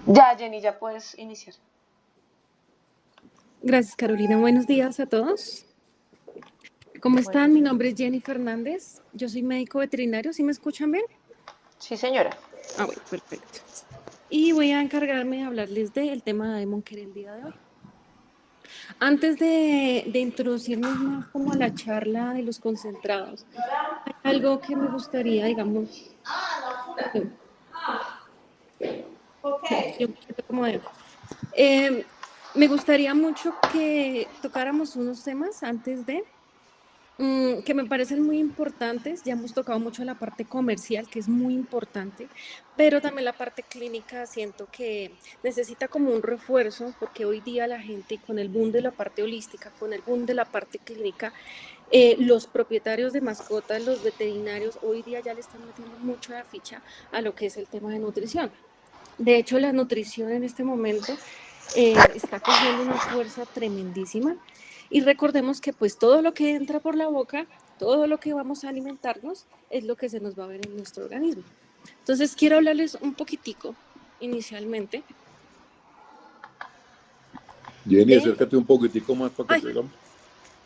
Ya, Jenny, ya puedes iniciar. Gracias, Carolina. Buenos días a todos. ¿Cómo están? Mi nombre es Jenny Fernández. Yo soy médico veterinario. ¿Sí me escuchan bien? Sí, señora. Bueno, perfecto. Y voy a encargarme de hablarles del tema de Monker el día de hoy. Antes de introducirnos más como a la charla de los concentrados, hay algo que me gustaría, digamos, sí, un poquito como me gustaría mucho que tocáramos unos temas antes de que me parecen muy importantes. Ya hemos tocado mucho la parte comercial, que es muy importante, pero también la parte clínica siento que necesita como un refuerzo, porque hoy día la gente con el boom de la parte holística, con el boom de la parte clínica, los propietarios de mascotas, los veterinarios, hoy día ya le están metiendo mucho la ficha a lo que es el tema de nutrición. De hecho, la nutrición en este momento está cogiendo una fuerza tremendísima. Y recordemos que pues todo lo que entra por la boca, todo lo que vamos a alimentarnos, es lo que se nos va a ver en nuestro organismo. Entonces quiero hablarles un poquitico, inicialmente. Jenny, acércate un poquitico más para que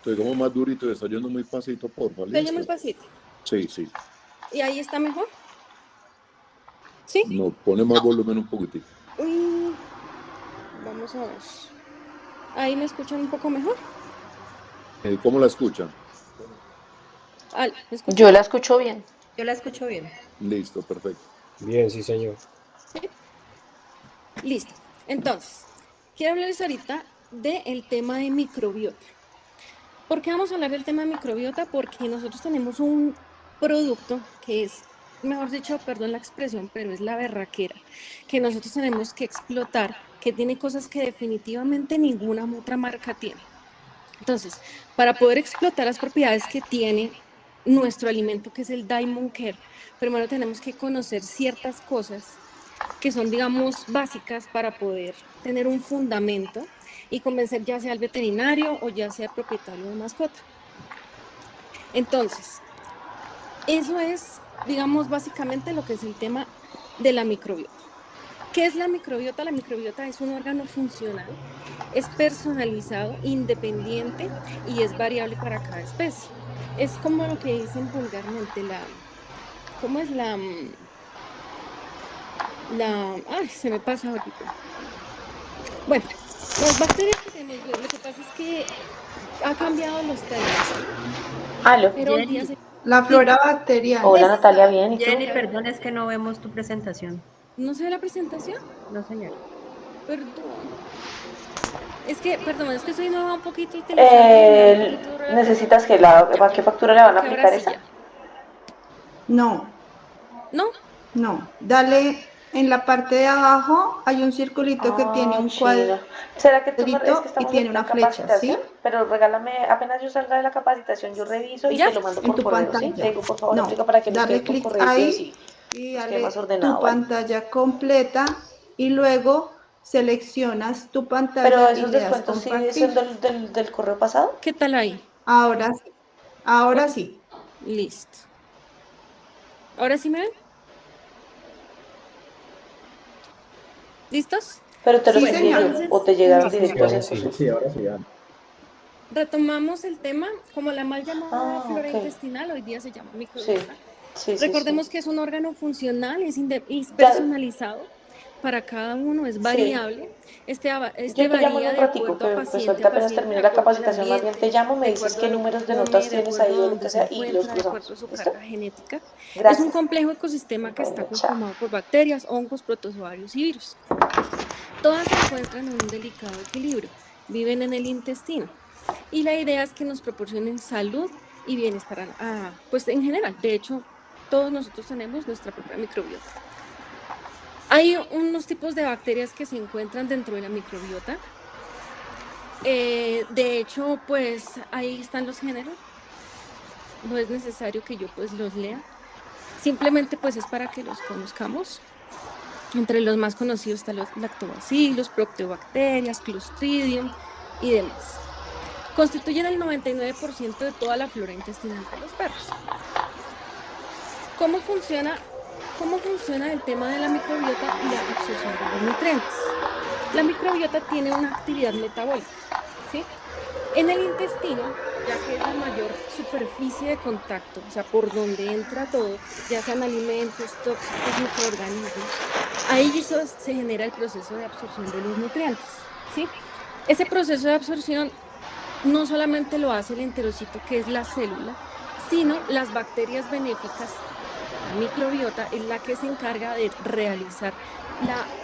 te oigamos más durito y está yendo muy pasito, por favor. ¿Te oye muy pasito? Sí, sí. ¿Y ahí está mejor? ¿Sí? No, pone más volumen un poquitico. Uy, vamos a ver. ¿Ahí me escuchan un poco mejor? ¿Cómo la escuchan? ¿Me escuchan? Yo la escucho bien. Yo la escucho bien. Listo, perfecto. Bien, sí, señor. ¿Sí? Listo. Entonces, quiero hablarles ahorita del tema de microbiota. ¿Por qué vamos a hablar del tema de microbiota? Porque nosotros tenemos un producto que es, mejor dicho, perdón la expresión, pero es la berraquera, que nosotros tenemos que explotar, que tiene cosas que definitivamente ninguna otra marca tiene. Entonces, para poder explotar las propiedades que tiene nuestro alimento, que es el Diamond Care, primero tenemos que conocer ciertas cosas que son, digamos, básicas para poder tener un fundamento y convencer ya sea al veterinario o ya sea el propietario de mascota. Entonces, eso es, digamos, básicamente lo que es el tema de la microbiota. ¿Qué es la microbiota? La microbiota es un órgano funcional, es personalizado, independiente y es variable para cada especie. Es como lo que dicen vulgarmente ¿cómo es ay, se me pasa ahorita. Bueno, las bacterias que tenemos, lo que pasa es que ha cambiado los términos. Aló. Pero hoy día la flora bacteriana. Hola, Natalia, bien. ¿Y tú? Jenny, perdón, es que no vemos tu presentación. ¿No se ve la presentación? No, señor. Perdón. Es que soy nueva un poquito utilizando. ¿Necesitas que qué factura le van a aplicar esa? No. ¿No? No. Dale, en la parte de abajo hay un circulito que tiene un cuadrito. ¿Será que tú es que estamos y tiene en una flecha, ¿sí? Pero regálame, apenas yo salga de la capacitación, yo reviso y ¿Ya? te lo mando En por tu correo, pantalla. ¿sí? Te digo, por favor, No, explica para que me darle quede por clic correo ahí y y darle más ordenado, tu ¿vale? pantalla completa y luego seleccionas tu pantalla Pero y esos le das descuentos sí compartir. son del correo pasado. ¿Qué tal ahí? Ahora sí. Ahora sí. Listo. ¿Ahora sí me ven? ¿Listos? Pero te lo Sí, envié yo, entonces, o te llegaron Sí, directo a ahora sí. Sí, ahora sí. retomamos el tema, como la mal llamada flora ok. intestinal, hoy día se llama Sí, microbiota. sí. Recordemos que es un órgano funcional, es Ya, personalizado para cada uno, es sí. variable. Yo te llamo en Varía un de ratico, acuerdo a que pues paciente ahorita a apenas paciente, de termine la acuerdo al capacitación, más bien ambiente, te llamo, me de dices acuerdo qué a lo que números de come, notas de tienes ahí acuerdo o a lo donde que se sea y los encuentra, de acuerdo a cruzamos, su ¿listo? carga genética. Es un Gracias. complejo ecosistema que está Bueno, chao. conformado por bacterias, hongos, protozoarios y virus. Todas se encuentran en un delicado equilibrio, viven en el intestino. Y la idea es que nos proporcionen salud y bienestar, pues en general. De hecho, todos nosotros tenemos nuestra propia microbiota. Hay unos tipos de bacterias que se encuentran dentro de la microbiota. De hecho, pues ahí están los géneros. No es necesario que yo pues los lea. Simplemente pues es para que los conozcamos. Entre los más conocidos están los lactobacillus, procteobacterias, clostridium y demás. Constituyen el 99% de toda la flora intestinal de los perros. ¿Cómo funciona ¿Cómo funciona el tema de la microbiota y la absorción de los nutrientes? La microbiota tiene una actividad metabólica, ¿sí? En el intestino, ya que es la mayor superficie de contacto, o sea, por donde entra todo, ya sean alimentos, tóxicos, microorganismos, ahí eso se genera el proceso de absorción de los nutrientes, ¿sí? Ese proceso de absorción no solamente lo hace el enterocito, que es la célula, sino las bacterias benéficas. La microbiota es la que se encarga de realizar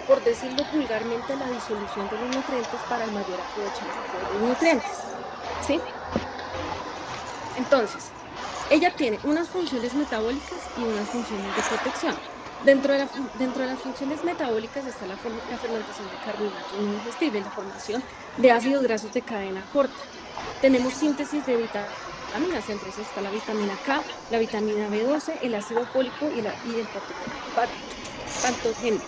por decirlo vulgarmente, la disolución de los nutrientes para el mayor aprovechamiento de los nutrientes, ¿sí? Entonces, ella tiene unas funciones metabólicas y unas funciones de protección. Dentro de las funciones metabólicas está la fermentación de carbohidratos no digestibles, la formación de ácidos grasos de cadena corta. Tenemos síntesis de vitaminas, entre esas está la vitamina K, la vitamina B12, el ácido fólico y el pantogénico.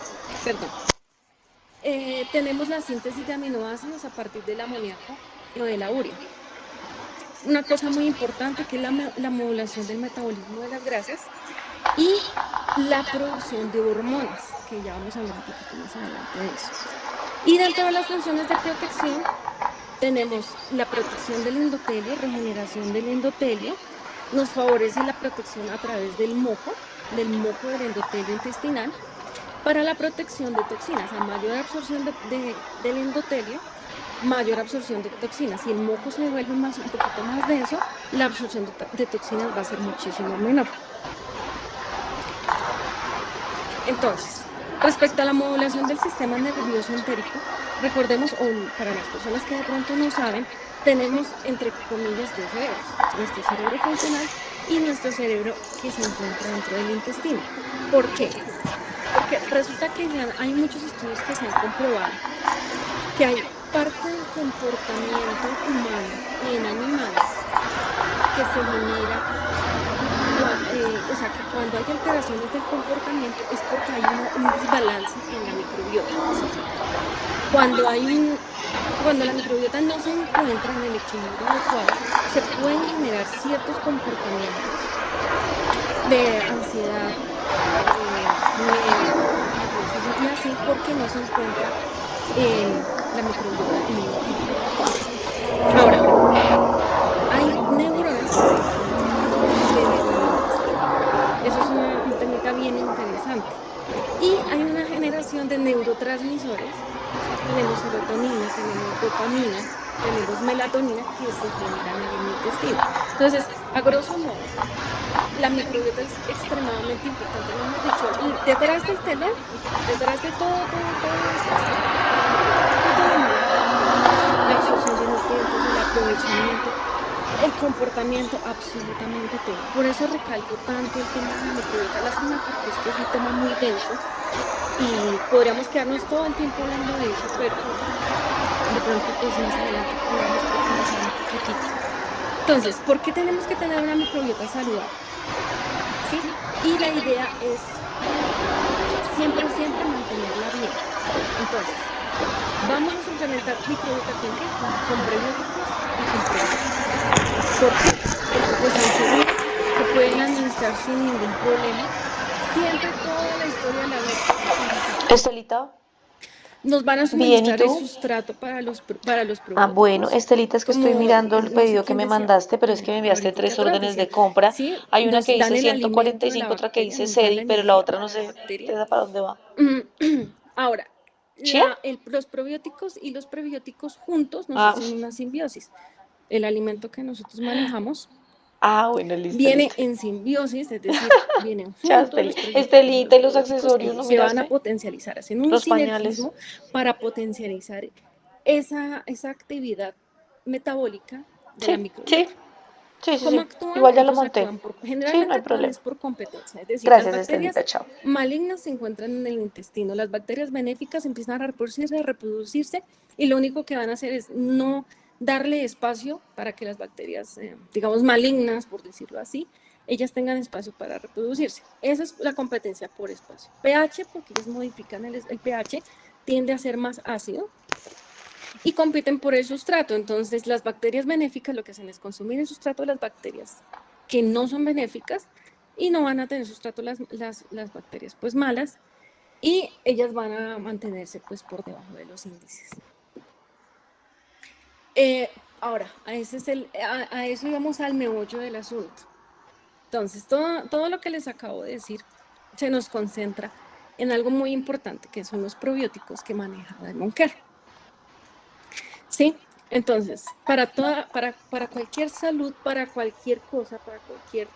Tenemos la síntesis de aminoácidos a partir del amoníaco o de la urea. Una cosa muy importante que es la modulación del metabolismo de las grasas y la producción de hormonas, que ya vamos a hablar un poquito más adelante de eso. Y dentro de las funciones de protección tenemos la protección del endotelio, regeneración del endotelio, nos favorece la protección a través del moco del endotelio intestinal, para la protección de toxinas. A mayor absorción del endotelio, mayor absorción de toxinas. Si el moco se devuelve un poquito más denso, la absorción de toxinas va a ser muchísimo menor. Entonces, respecto a la modulación del sistema nervioso entérico, recordemos, o para las personas que de pronto no saben, tenemos entre comillas dos cerebros, nuestro cerebro funcional y nuestro cerebro que se encuentra dentro del intestino. ¿Por qué? Porque resulta que ya hay muchos estudios que se han comprobado que hay parte del comportamiento humano en animales que se genera, o sea, que cuando hay alteraciones del comportamiento es porque hay un desbalance en la microbiota. ¿Sí? Cuando la microbiota no se encuentra en el equilibrio adecuado, se pueden generar ciertos comportamientos de ansiedad, nerviosismo y así porque no se encuentra la microbiota en un equilibrio adecuado. Ahora, hay neuronas que se encuentran dentro del intestino. Eso es un temita bien interesante. Y hay una generación de neurotransmisores. Tenemos serotonina, tenemos dopamina, tenemos melatonina que se generan en el intestino. Entonces, a grosso modo, la microbiota es extremadamente importante. Mejor dicho, detrás del telón, detrás de todo esto, la absorción de nutrientes, el aprovechamiento, el comportamiento, absolutamente todo. Por eso recalco tanto el tema de la microbiota. Lástima porque es que es un tema muy denso y podríamos quedarnos todo el tiempo hablando de eso, pero de pronto pues más adelante podemos profundizar un poquitito. Entonces, ¿por qué tenemos que tener una microbiota saludable? ¿Sí? Y la idea es siempre mantenerla bien. Entonces, vamos a suplementar microbiota ¿con qué? Con prebióticos y con probióticos. ¿Por qué? Porque pues son seguros, se pueden administrar sin ningún problema. Siempre toda la historia de la vida. Estelita. Nos van a suministrar el sustrato para los probióticos. Ah, bueno, Estelita, es que estoy mirando el pedido que me mandaste, pero es que me enviaste 3 órdenes de compra. ¿sí? Hay una que dice Dan el alimento de 145, la otra que bacteria, dice nos dan SEDI, la pero la energía otra no para la sé bacteria. ¿esa para dónde va? Ahora, ¿Chía? los probióticos y los prebióticos juntos nos hacen una simbiosis. El alimento que nosotros manejamos Bueno, listo, viene listo. en simbiosis, es decir, vienen Chao, juntos los prebióticos Estelita, y los probióticos accesorios, ¿no se van a miraste? potencializar, hacen un Los pañales. sinergismo para potencializar esa actividad metabólica de la microbiota. Sí. ¿Cómo actúan? Igual ya lo Ellos monté. actúan Sí, no generalmente hay actúan problema. es por competencia, es decir, Gracias, las bacterias Estelita, chao. malignas se encuentran en el intestino, las bacterias benéficas empiezan a reproducirse y lo único que van a hacer es no darle espacio para que las bacterias, digamos, malignas, por decirlo así, ellas tengan espacio para reproducirse. Esa es la competencia por espacio. pH, porque ellos modifican el pH, tiende a ser más ácido y compiten por el sustrato. Entonces, las bacterias benéficas lo que hacen es consumir el sustrato de las bacterias que no son benéficas y no van a tener sustrato las bacterias pues malas, y ellas van a mantenerse pues por debajo de los índices. Ahora, a eso íbamos al meollo del asunto. Entonces, todo lo que les acabo de decir se nos concentra en algo muy importante, que son los probióticos que maneja Diamond Care. ¿Sí? Entonces, para cualquier salud, para cualquier cosa, para cualquier...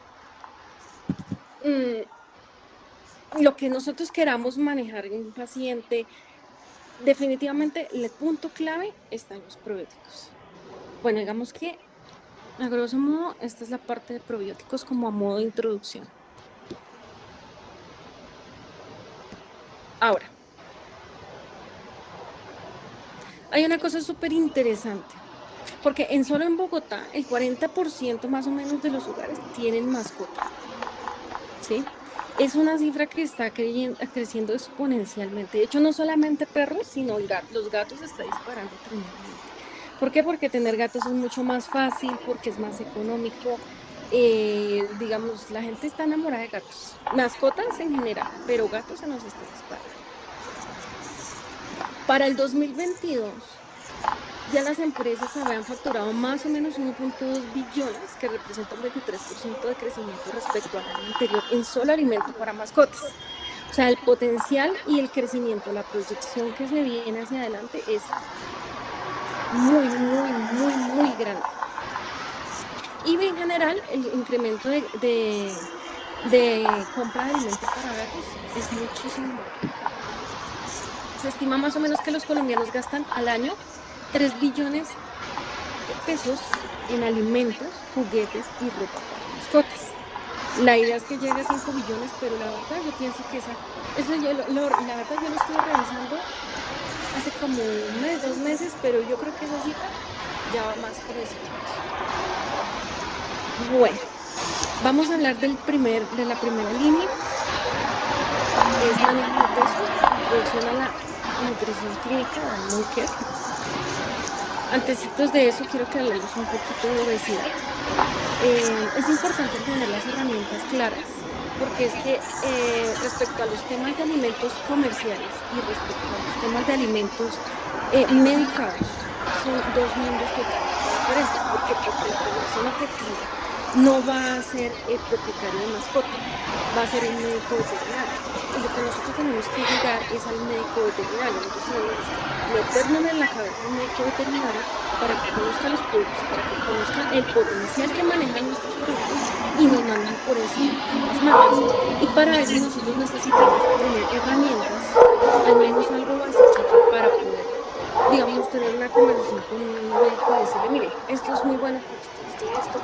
lo que nosotros queramos manejar en un paciente, definitivamente el punto clave está en los probióticos. Bueno, digamos que, a grosso modo, esta es la parte de probióticos como a modo de introducción. Ahora, hay una cosa súper interesante, porque solo en Bogotá el 40% más o menos de los hogares tienen mascota, ¿sí? Es una cifra que está creciendo exponencialmente. De hecho, no solamente perros, sino los gatos se está disparando tremendamente. ¿Por qué? Porque tener gatos es mucho más fácil, porque es más económico. Digamos, la gente está enamorada de gatos. Mascotas en general, pero gatos se nos está disparando. Para el 2022, ya las empresas habían facturado más o menos 1.2 billones, que representa un 23% de crecimiento respecto al año anterior en solo alimento para mascotas. O sea, el potencial y el crecimiento, la proyección que se viene hacia adelante es muy, muy, muy, muy grande. Y en general, el incremento de compra de alimentos para gatos es muchísimo mayor. Se estima más o menos que los colombianos gastan al año 3 billones de pesos en alimentos, juguetes y ropa para mascotas. La idea es que llegue a 5 billones, pero la verdad yo pienso que la verdad yo lo estuve revisando hace como un mes, 2 meses, pero yo creo que esa cifra ya va más por encima de eso. Bueno, vamos a hablar de la primera línea, es manejo de peso, introducción a la nutrición clínica, Diamond Care. Antecitos de eso, quiero que hablemos un poquito de obesidad. Es importante tener las herramientas claras, porque es que respecto a los temas de alimentos comerciales y respecto a los temas de alimentos medicados, son dos mundos totalmente diferentes. ¿Por qué? Porque la población objetivo no va a ser el propietario de mascota, va a ser el médico veterinario. Y lo que nosotros tenemos que llegar es al médico veterinario. Nosotros tenemos que meternos en la cabeza del médico veterinario para que conozca los productos, para que conozca el potencial que manejan nuestros productos y nos manejen por encima de las marcas. Y para eso nosotros necesitamos tener herramientas, al menos algo básico, para poder, digamos, tener una conversación con un médico y decirle, mire, esto es muy bueno porque esto.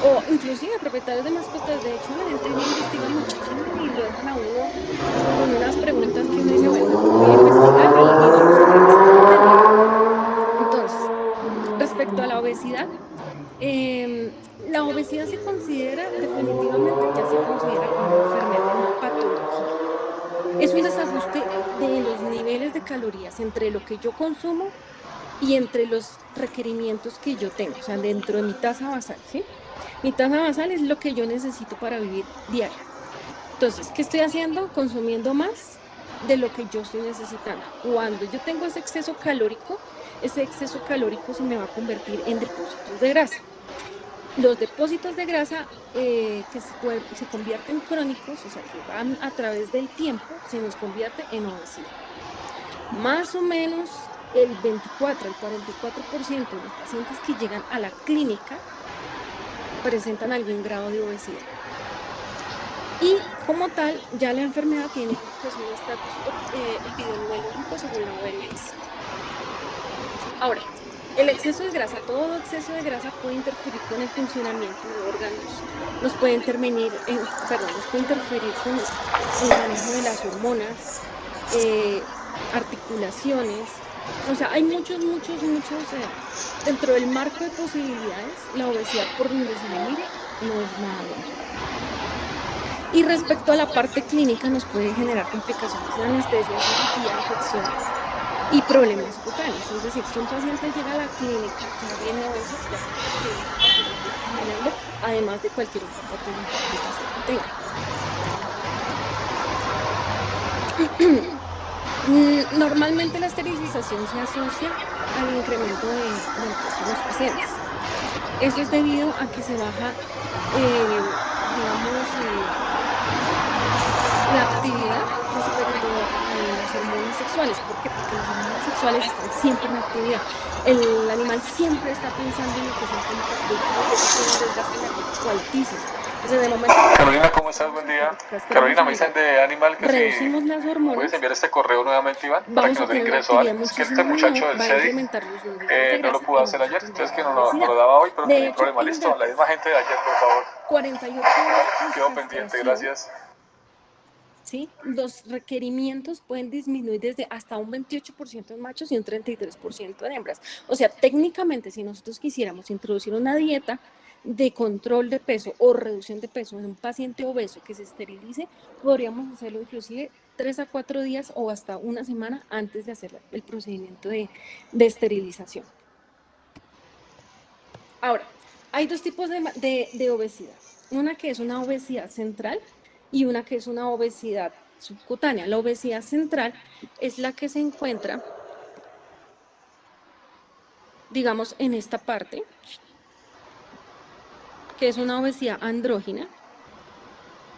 O inclusive propietarios de mascotas, de hecho la gente investiga muchísimo y lo dejan a uno con unas preguntas que uno dice, bueno, voy a investigar y vamos a revisar. Entonces, respecto a la obesidad se considera, definitivamente ya se considera una enfermedad, una patología. Es un desajuste de los niveles de calorías entre lo que yo consumo y entre los requerimientos que yo tengo, o sea, dentro de mi tasa basal, ¿sí? Mi tasa basal es lo que yo necesito para vivir diario. Entonces, ¿qué estoy haciendo? Consumiendo más de lo que yo estoy necesitando. Cuando yo tengo ese exceso calórico se me va a convertir en depósitos de grasa. Los depósitos de grasa que se convierten crónicos, o sea, que van a través del tiempo, se nos convierte en obesidad. Más o menos el 24 al 44% de los pacientes que llegan a la clínica presentan algún grado de obesidad. Y como tal, ya la enfermedad tiene pues, un estatus epidemiológico según la OMS. Ahora, el exceso de grasa, todo exceso de grasa puede interferir con el funcionamiento de órganos, nos puede interferir con el manejo de las hormonas, articulaciones. O sea, hay muchos, dentro del marco de posibilidades, la obesidad por donde se le mire no es nada bueno. Y respecto a la parte clínica, nos puede generar complicaciones de anestesia, cirugía, infecciones. y problemas cutáneos. Es decir, si un paciente llega a la clínica ya viene obeso, ya tiene una patología caminando, además de cualquier otra patología que el paciente tenga. Normalmente la esterilización se asocia al incremento del peso de los pacientes. Esto es debido a que se baja, la actividad respecto a las hormonas sexuales. ¿Por qué? Porque las hormonas sexuales están siempre en actividad. El animal siempre está pensando en lo que es el tema reproductivo y eso tiene un desgaste energético altísimo. Entonces, de momento Carolina, ¿cómo estás? Buen día. Carolina, me dicen de Animal que reducimos si las hormonas, puedes enviar este correo nuevamente, Iván, para vamos que a nos dé tener una ingreso, ¿vale? actividad Es que muchísimo este muchacho menor, del va a CEDI incrementar los niveles de no lo grasa pudo y hacer vamos a ayer, tener entonces que obesidad. nos lo daba hoy, pero que De no hay hecho, problema. en Listo, la gatos, misma gente de ayer, por favor. 48 horas Quedo post pendiente, castración, gracias. ¿sí? Los requerimientos pueden disminuir desde hasta un 28% en machos y un 33% en hembras. O sea, técnicamente, si nosotros quisiéramos introducir una dieta de control de peso o reducción de peso en un paciente obeso que se esterilice, podríamos hacerlo inclusive 3 a 4 días o hasta una semana antes de hacer el procedimiento de esterilización. Ahora, hay dos tipos de obesidad. Una que es una obesidad central y una que es una obesidad subcutánea. La obesidad central es la que se encuentra, digamos, en esta parte, que es una obesidad andrógina,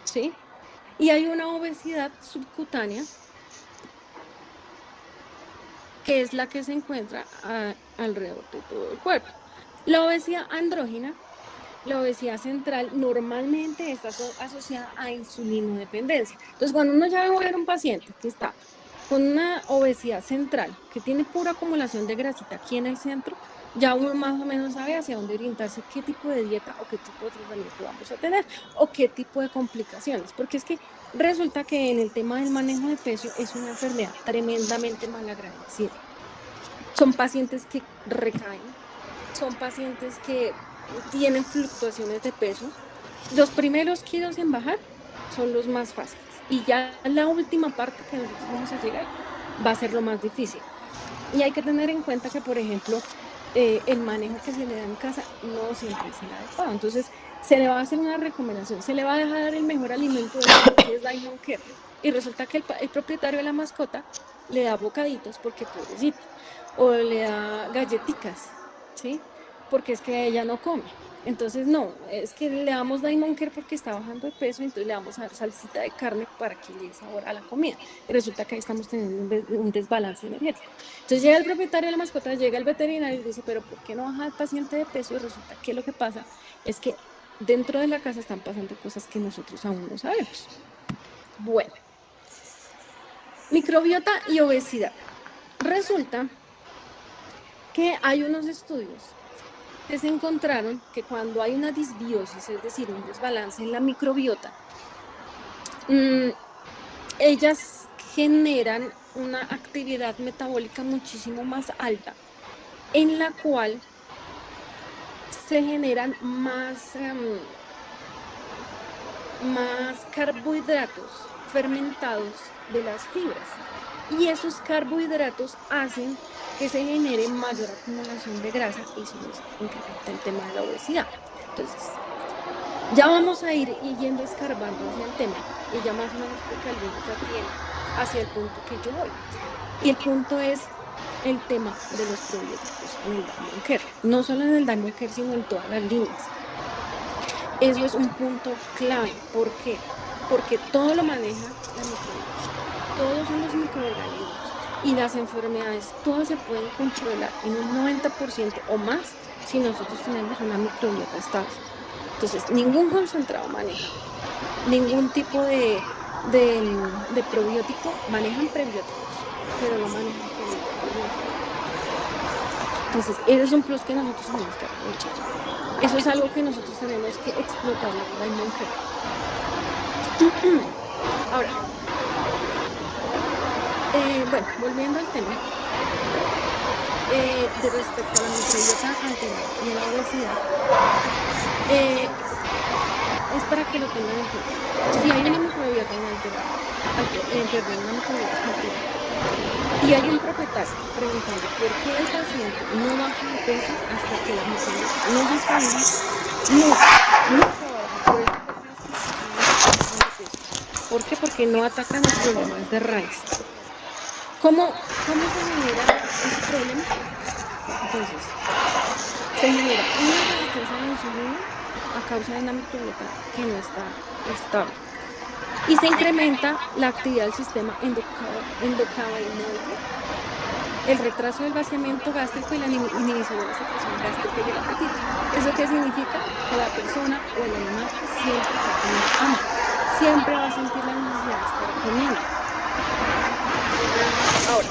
¿sí? Y hay una obesidad subcutánea, que es la que se encuentra alrededor de todo el cuerpo. La obesidad andrógina, la obesidad central, normalmente está asociada a insulinodependencia. Entonces, cuando uno ya va a ver un paciente que está con una obesidad central, que tiene pura acumulación de grasita aquí en el centro, ya uno más o menos sabe hacia dónde orientarse, qué tipo de dieta o qué tipo de tratamiento vamos a tener o qué tipo de complicaciones, porque es que resulta que en el tema del manejo de peso es una enfermedad tremendamente malagradecida. Son pacientes que recaen, son pacientes que tienen fluctuaciones de peso. Los primeros kilos en bajar son los más fáciles y ya la última parte que nosotros vamos a llegar va a ser lo más difícil. Y hay que tener en cuenta que, por ejemplo, el manejo que se le da en casa no siempre es el adecuado. Entonces, se le va a hacer una recomendación, se le va a dejar el mejor alimento del mundo, que es Diamond Care, y resulta que el propietario de la mascota le da bocaditos porque pobrecito, o le da galletitas, ¿sí? Porque es que ella no come. Entonces, no, es que le damos Diamond Care porque está bajando de peso, entonces le vamos a dar salsita de carne para que le dé sabor a la comida. Y resulta que ahí estamos teniendo un desbalance energético. Entonces llega el propietario de la mascota, llega el veterinario y dice, pero ¿por qué no baja el paciente de peso? Y resulta que lo que pasa es que dentro de la casa están pasando cosas que nosotros aún no sabemos. Bueno, microbiota y obesidad. Resulta que hay unos estudios que se encontraron que cuando hay una disbiosis, es decir, un desbalance en la microbiota, ellas generan una actividad metabólica muchísimo más alta, en la cual se generan más carbohidratos fermentados de las fibras. Y esos carbohidratos hacen que se genere mayor acumulación de grasa y eso nos incrementa el tema de la obesidad. Entonces, ya vamos a ir yendo escarbando hacia el tema y ya más o menos creo que algunos ya tienen hacia el punto que yo voy. Y el punto es el tema de los probióticos en el Diamond Care. No solo en el Diamond Care, sino en todas las líneas. Eso es un punto clave. ¿Por qué? Porque todo lo maneja la microbiota. Todos son los microorganismos. Y las enfermedades, todas se pueden controlar en un 90% o más si nosotros tenemos una microbiota estable. Entonces, ningún concentrado maneja, ningún tipo de probiótico, manejan prebióticos, pero no manejan probióticos. Entonces, ese es un plus que nosotros tenemos que aprovechar. Eso es algo que nosotros tenemos que explotar en el Diamond Care. Ahora, bueno, volviendo al tema, de respecto a la microbiota anterior y a la obesidad, es para que lo tengan en cuenta. Si hay una microbiota microbiota inalterada, perdón, una microbiota alterada. Y hay un propietario preguntando por qué el paciente no baja de peso hasta que la microbiota no se estabilice. Nunca va a bajar. Por eso personas que bajan de peso. ¿Por qué? Porque no atacan el problema desde raíz. ¿Cómo se genera ese problema? Entonces, se genera una resistencia a la insulina a causa de una microbiota que no está estable. Y se incrementa la actividad del sistema endocannabinoide, el retraso del vaciamiento gástrico y la inhibición de la secreción gástrica y el apetito. ¿Eso qué significa? Que la persona o el animal siempre va a tener hambre, siempre va a sentir la necesidad de estar comiendo. Ahora,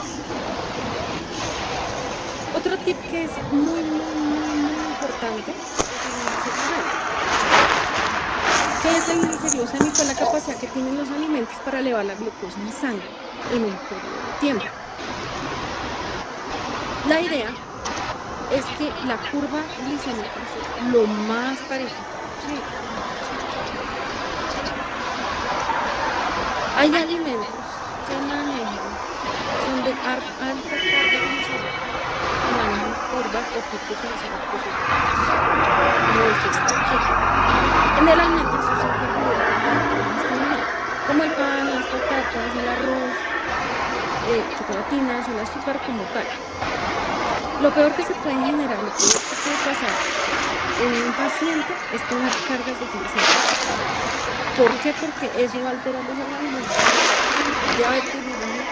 otro tip que es muy importante es el índice glucémico. ¿Qué es el índice glucémico? La capacidad que tienen los alimentos para elevar la glucosa en sangre en un periodo de tiempo. La idea es que la curva glicémica sea lo más parejita posible. Hay alimentos que manejan, son de alta carga glicémica, que manejan curvas o picos glicémicos como el que está aquí. Generalmente estos son carbohidratos como el pan, las patatas, el arroz, chocolatinas, el azúcar como tal. Lo peor que se puede generar, lo peor que puede pasar en un paciente es tener cargas de glicemia. ¿Por qué? Porque eso va a alterar los organismos. Diabetes,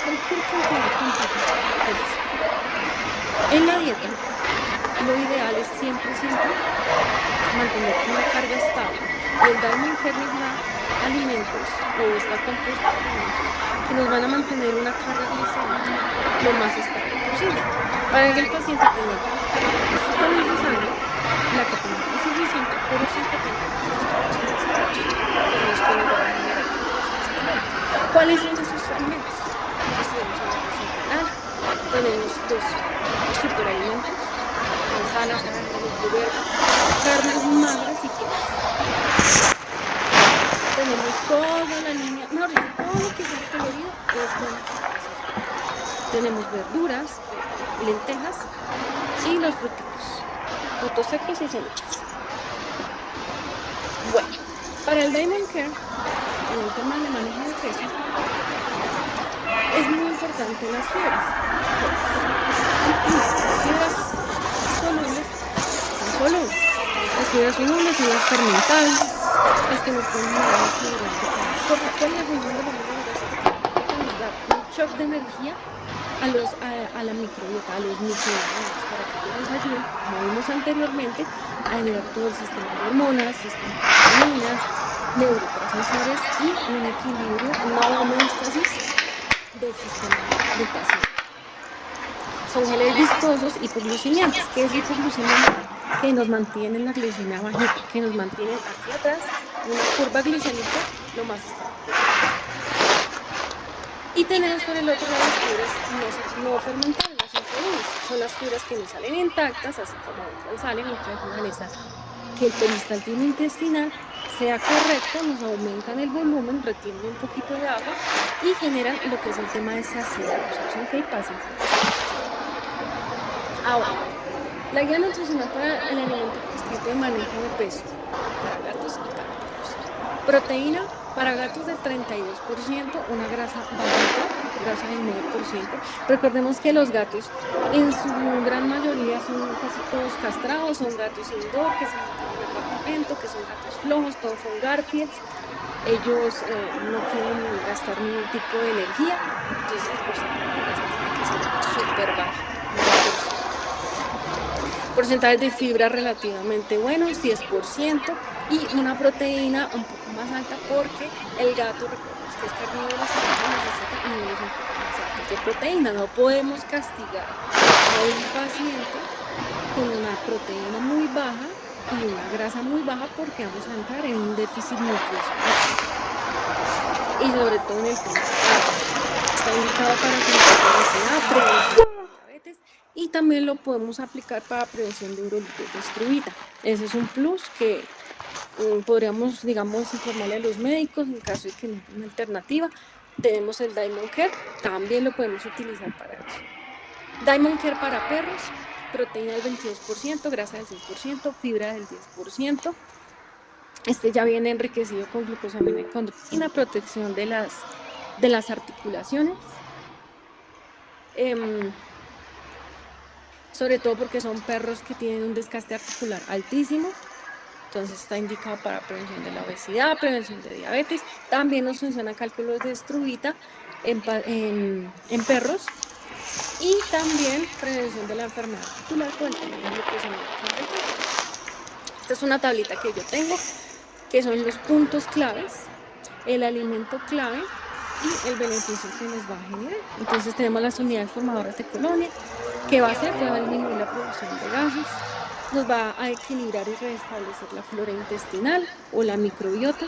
cualquier cantidad de complicaciones. En la dieta, lo ideal es siempre mantener una carga estable. Y el Diamond Care nos da alimentos, o está compuesto de alimentos, que nos van a mantener una carga glicémica lo más estable posible. Para que el paciente tenga azúcar en su sangre, la que tenga es suficiente, pero sin que tenga estos picos glicémicos, que nos van a generar problemas. ¿Cuáles son esos alimentos? Pues tenemos arroz integral, tenemos dos superalimentos, manzanas, arándanos, tubérculos, carnes magras y quesos. Tenemos toda la línea, no, todo lo que sea colorido es bueno para la salud. Tenemos verduras, lentejas y los frutos secos y semillas. Bueno, para el Diamond Care, en el tema de manejo de peso, es muy importante las fibras. Fibras solubles son solubles. Las fibras solubles son las fermentables, las que nos pueden generar deshidrato. ¿Cuál es la función de los deshidratos? Nos da un shock de energía a la microbiota, a los microorganismos, para que nos ayuden, como vimos anteriormente, a elevar todo el sistema de hormonas, sistema de vitaminas, neurotransmisores y un equilibrio, una homeostasis del sistema del paciente. Son geles viscosos hipoglucemiantes. ¿Qué es hipoglucemiante? Que nos mantienen la glicemia bajita, que nos mantienen aquí atrás una curva glicémica lo más estable. Y tenemos por el otro lado las fibras no fermentables, las insolubles. Son las fibras que nos salen intactas, así como entran, salen, lo que ayudan es a que el peristaltismo intestinal sea correcto, nos aumentan el volumen, retienen un poquito de agua y generan lo que es el tema de saciedad, hacen que el paciente. Ahora, la guía nutricional para el alimento prescrito de manejo de peso para gatos y para perros. Proteína para gatos del 32%, una grasa bajita, grasa del 9%. Recordemos que los gatos en su gran mayoría son casi todos castrados, son gatos indoor que se mantienen en el apartamento, que son gatos flojos, todos son Garfields. Ellos no quieren gastar ningún tipo de energía, entonces el porcentaje de grasa tiene que ser súper bajo. Porcentajes de fibra relativamente buenos, 10%, y una proteína un poco más alta porque el gato, recordemos que es carnívoro, necesita niveles un poco más altos de proteína. No podemos castigar a un paciente con una proteína muy baja y una grasa muy baja porque vamos a entrar en un déficit nutricional. Y sobre todo en el tema está indicado para control de prevención de diabetes, y también lo podemos aplicar para prevención de urolitis distribuida. Ese es un plus que podríamos, digamos, informarle a los médicos en caso de que no haya una alternativa. Tenemos el Diamond Care, también lo podemos utilizar para eso. Diamond Care para perros, proteína del 22%, grasa del 6%, fibra del 10%. Este ya viene enriquecido con glucosamina y condroitina, protección de las articulaciones. Sobre todo porque son perros que tienen un desgaste articular altísimo. Entonces está indicado para prevención de la obesidad, prevención de diabetes. También nos funciona cálculos de estruvita en perros. Y también prevención de la enfermedad articular por el tema de glucosamina y condroitina. Esta es una tablita que yo tengo, que son los puntos claves, el alimento clave y el beneficio que nos va a generar. Entonces tenemos las unidades formadoras de colonia, que va a hacer, va a disminuir la producción de gases, nos va a equilibrar y restablecer la flora intestinal o la microbiota,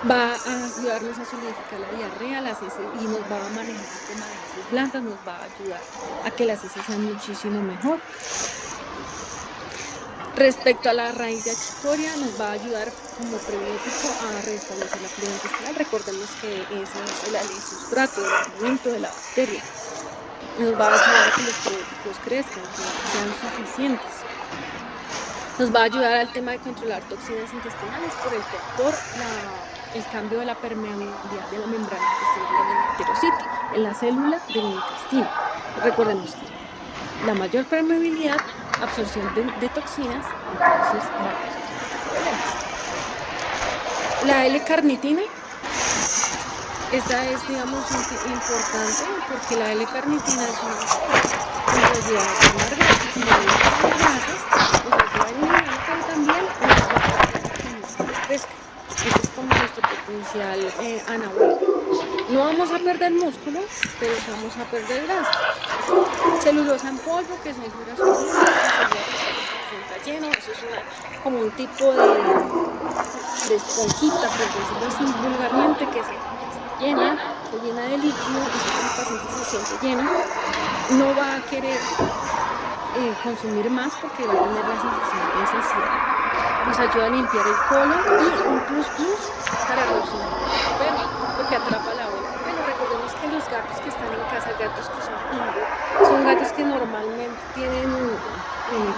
va a ayudarnos a solidificar la diarrea, las heces, y nos va a manejar el tema de heces blancas, nos va a ayudar a que las heces sean muchísimo mejor. Respecto a la raíz de achicoria, nos va a ayudar como prebiótico a restablecer la flora intestinal. Recordemos que ese es el sustrato del alimento de la bacteria. Nos va a ayudar a que los prebióticos crezcan, que sean suficientes. Nos va a ayudar al tema de controlar toxinas intestinales por el cambio de la permeabilidad de la membrana intestinal en el enterocito, en la célula del intestino. Recordemos que la mayor permeabilidad, absorción de toxinas, entonces vamos a tener problemas. La L-carnitina, esta es, digamos, importante porque la L-carnitina es una nos ayuda a quemar grasas, mover grasas, nos ayuda a eliminarla, pero también nos va a ayudar a que el músculo crezca. Ese es como nuestro potencial anabólico. No vamos a perder músculo, pero sí vamos a perder grasa. Celulosa en polvo, que son fibras solubles, está lleno, eso es como un tipo de esponjita, por decirlo así vulgarmente, que se llena de líquido, entonces el paciente se siente lleno, no va a querer consumir más porque va a tener la sensación de saciedad. Nos ayuda a limpiar el colon y un plus para reducir el pelo, porque atrapa la bola de pelo. Recordemos que los gatos que están en casa, gatos que son indoor, son gatos que normalmente tienen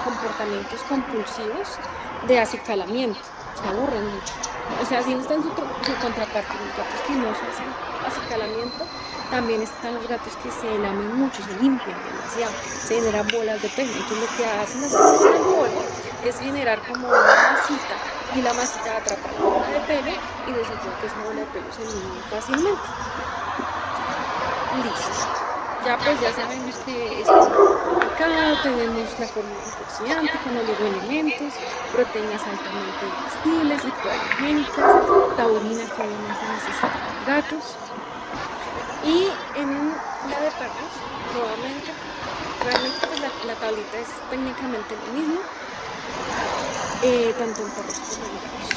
comportamientos compulsivos de acicalamiento, se aburren mucho. O sea, si no está en su contraparte, los gatos que no se hacen acicalamiento, también están los gatos que se lamen mucho, se limpian demasiado, se generan bolas de pelo. Entonces lo que hacen es hacer el polvo, es generar como una masita, y la masita atrapa la bola de pelo y les ayuda a que esa bola de pelo se elimine fácilmente. Listo. Ya sabemos que es complicado, tenemos la fórmula antioxidante con oligoelementos, proteínas altamente digestibles, hipoalergénicas, taurina que obviamente necesitan los gatos. Y en la de perros, nuevamente, realmente pues la tablita es técnicamente lo mismo, tanto en perros como en gatos.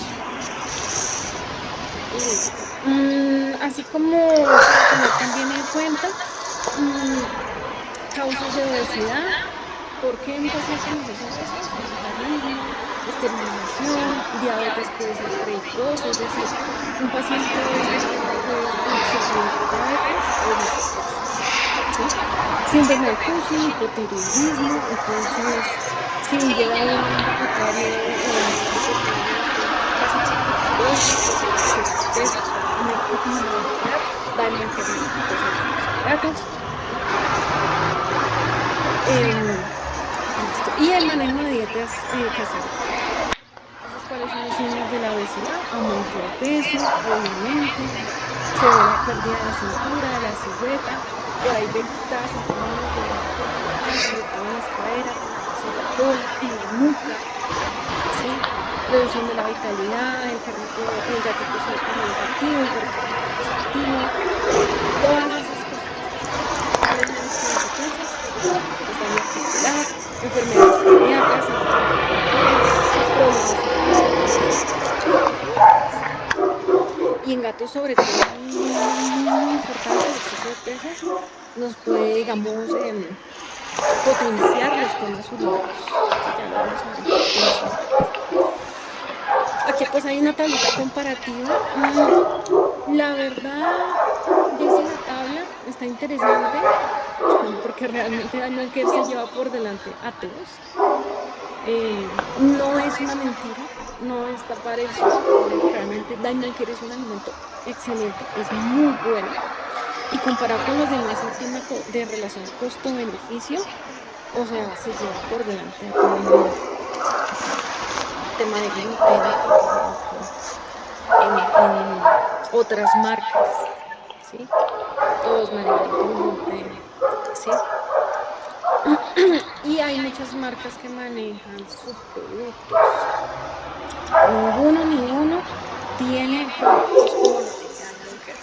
Listo. Así como tener también en cuenta causas de obesidad, porque un paciente nos hace obeso, sedentarismo, esterilización, diabetes puede ser precoz, es decir, un paciente obeso puede sufrir diabetes o obesidad, ¿sí? Síndrome de Cushing, hipotiroidismo. Entonces, si llega un veterinario y el manejo de dietas caseras. Entonces, ¿cuáles son los signos de la obesidad? Aumento de peso, obviamente, se ve la pérdida de la cintura, de la silueta, por ahí velitas, sobre todo en las caderas, en la cola, en la nuca, ¿sí? Reducción de la vitalidad, el gatito se ve como negativo, el perrito es activo, todas esas cosas. ¿Cuáles son las consecuencias? Daño articular, enfermedades cardíacas, problemas. Y en gatos, sobre todo, muy importante, el exceso de peso nos puede, digamos, potenciar los temas urinarios. Ya lo vamos a ver. que pues hay una tablita comparativa. La verdad, dice la tabla, está interesante, porque realmente Diamond Care se lleva por delante a todos. No es una mentira, no es tapar el sol, realmente Diamond Care es un alimento excelente, es muy bueno. Y comparado con los demás en tema de relación costo-beneficio, o sea, se lleva por delante a todo el mundo. Tema de gluten, por ejemplo, en otras marcas, ¿sí? Todos manejan gluten, ¿sí? Y hay muchas marcas que manejan subproductos. Ninguno tiene productos como lo que Diamond Care.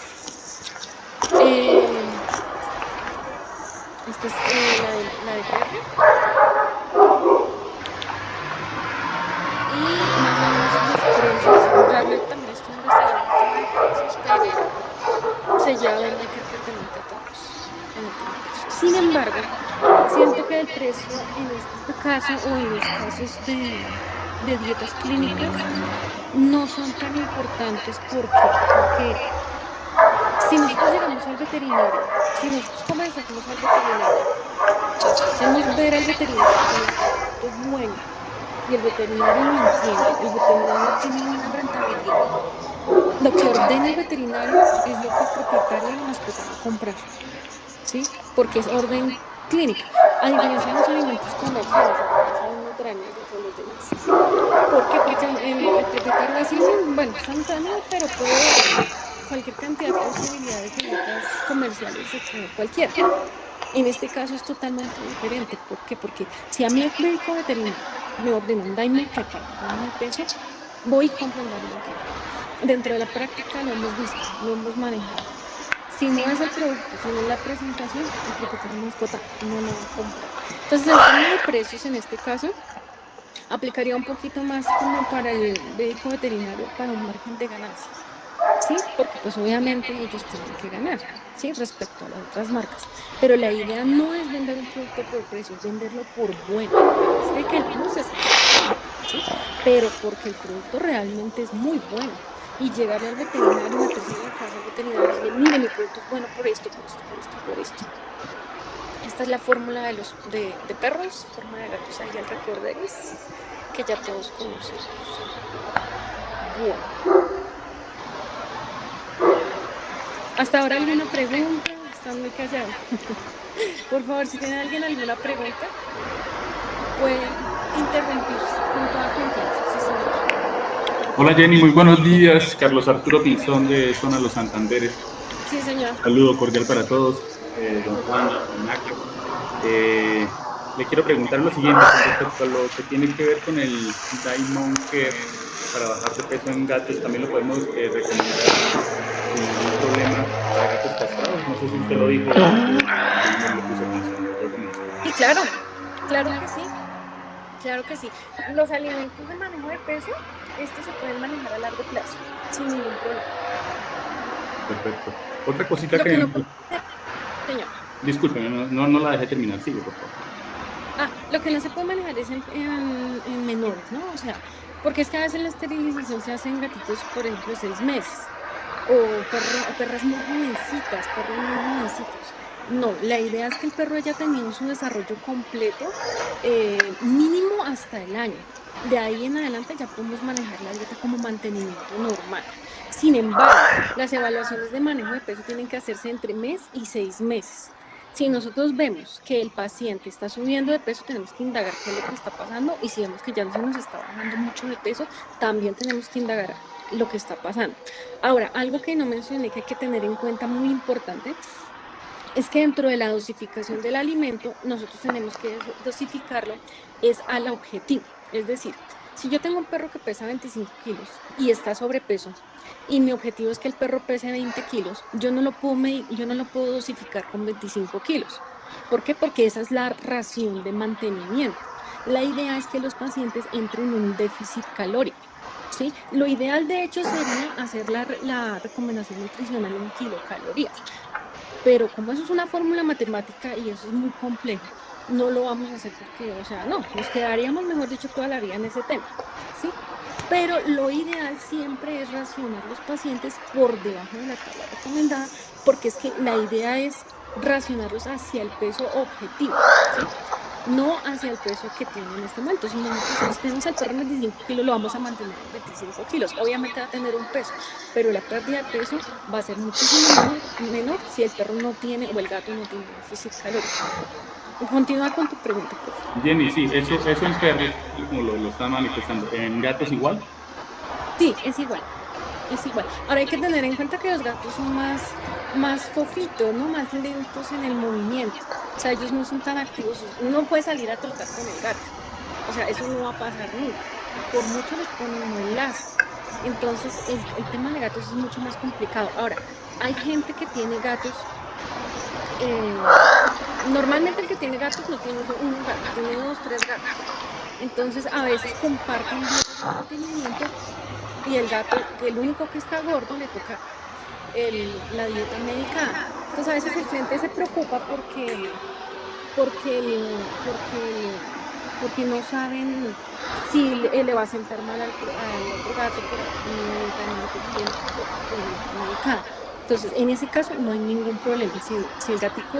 Esta es la de perro. Y más o menos los precios. Realmente también estoy investigando el tema de precios, pero se lleva Diamond Care por delante a todos en el tema de precios. Sin embargo, siento que el precio en este caso o en los casos de dietas clínicas no son tan importantes. ¿Por qué? Porque si nosotros llegamos al veterinario, si nosotros comenzamos al veterinario, hacemos ver al veterinario que el producto es bueno y el veterinario lo entiende, el veterinario tiene buena rentabilidad, lo que ordena el veterinario es lo que el propietario de la mascota va a comprar, ¿sí? Porque es orden clínica, a diferencia de los alimentos comerciales, son los grandes o los demás. ¿Por qué? Porque el propietario va a decir, bueno, Santana, pero puedo cualquier cantidad de posibilidades de dietas comerciales de cualquiera. En este caso es totalmente diferente. ¿Por qué? Porque si a mí el médico veterinario me ordena un Diamond Care para bajar de peso, voy y compro un Diamond Care. Dentro de la práctica lo hemos visto, lo hemos manejado. Si no es el producto, si no es la presentación, el propietario de mascota no lo va a comprar. Entonces el tema de precios en este caso aplicaría un poquito más como para el médico veterinario, para un margen de ganancia, ¿sí? Porque pues obviamente ellos tienen que ganar, ¿sí? Respecto a las otras marcas. Pero la idea no es vender un producto por precio, es venderlo por bueno. Sé que el plus es, ¿sí? Pero porque el producto realmente es muy bueno. Y llegarle al veterinario, meterse en la casa del veterinario y decirle, mire, mi producto es bueno por esto, por esto, por esto, por esto. Esta es la fórmula de perros, forma de gatos, ahí el recorderis, que ya todos conocemos. Bueno. ¿Hasta ahora alguna pregunta? Están muy callados. Por favor, si tiene alguien alguna pregunta, pueden interrumpirse con toda confianza. Sí, señor. Hola Jenny, muy buenos días. Carlos Arturo Pinzón de Zona Los Santanderes. Sí, señor. Saludo cordial para todos. Don Juan, don Nacho. Le quiero preguntar lo siguiente respecto a lo que tiene que ver con el Diamond Care para bajar de peso en gatos. También lo podemos recomendar sin ningún problema para gatos castrados. No sé si usted lo dijo. Y claro que sí. Claro que sí. Los alimentos de manejo de peso, estos se pueden manejar a largo plazo, sin ningún problema. Perfecto. Otra cosita Lo que... que no puede... Señor. Discúlpeme, no la dejé terminar. Sigue, por favor. Lo que no se puede manejar es en menores, ¿no? O sea, porque es que a veces la esterilización se hace en gatitos, por ejemplo, 6 meses. O perras muy jovencitas, perros muy jovencitos. No, la idea es que el perro haya tenido su desarrollo completo, mínimo hasta el año. De ahí en adelante ya podemos manejar la dieta como mantenimiento normal. Sin embargo, las evaluaciones de manejo de peso tienen que hacerse entre mes y 6 meses. Si nosotros vemos que el paciente está subiendo de peso, tenemos que indagar qué es lo que está pasando, y si vemos que ya no se nos está bajando mucho de peso, también tenemos que indagar lo que está pasando. Ahora, algo que no mencioné que hay que tener en cuenta muy importante es que dentro de la dosificación del alimento, nosotros tenemos que dosificarlo es al objetivo. Es decir, si yo tengo un perro que pesa 25 kilos y está sobrepeso, y mi objetivo es que el perro pese 20 kilos, yo no lo puedo dosificar con 25 kilos. ¿Por qué? Porque esa es la ración de mantenimiento. La idea es que los pacientes entren en un déficit calórico, ¿sí? Lo ideal, de hecho, sería hacer la recomendación nutricional en kilocalorías. Pero como eso es una fórmula matemática y eso es muy complejo, no lo vamos a hacer porque, o sea, no, nos quedaríamos, mejor dicho, toda la vida en ese tema, ¿sí? Pero lo ideal siempre es racionar los pacientes por debajo de la tabla recomendada, porque es que la idea es racionarlos hacia el peso objetivo, ¿sí? No hacia el peso que tiene en este momento. Si nosotros tenemos al perro en 25 kilos, lo vamos a mantener en 25 kilos. Obviamente va a tener un peso, pero la pérdida de peso va a ser muchísimo menor si el perro no tiene o el gato no tiene déficit calórico. Continúa con tu pregunta, por favor. Jenny, sí, eso en perros, como lo está manifestando, ¿en gatos igual? Sí, es igual. Es igual. Ahora hay que tener en cuenta que los gatos son más fofitos, ¿no? Más lentos en el movimiento. O sea, ellos no son tan activos. Uno puede salir a trotar con el gato. O sea, eso no va a pasar nunca. Por mucho les ponen un lazo. Entonces, el tema de gatos es mucho más complicado. Ahora, hay gente que tiene gatos. Normalmente el que tiene gatos no tiene un gato, tiene 2, 3 gatos. Entonces, a veces comparten dietas de mantenimiento. Y el gato, que el único que está gordo, le toca la dieta medicada. Entonces a veces el cliente se preocupa porque no saben si le va a sentar mal al otro gato por una dieta medicada. Entonces en ese caso no hay ningún problema. Si el gatico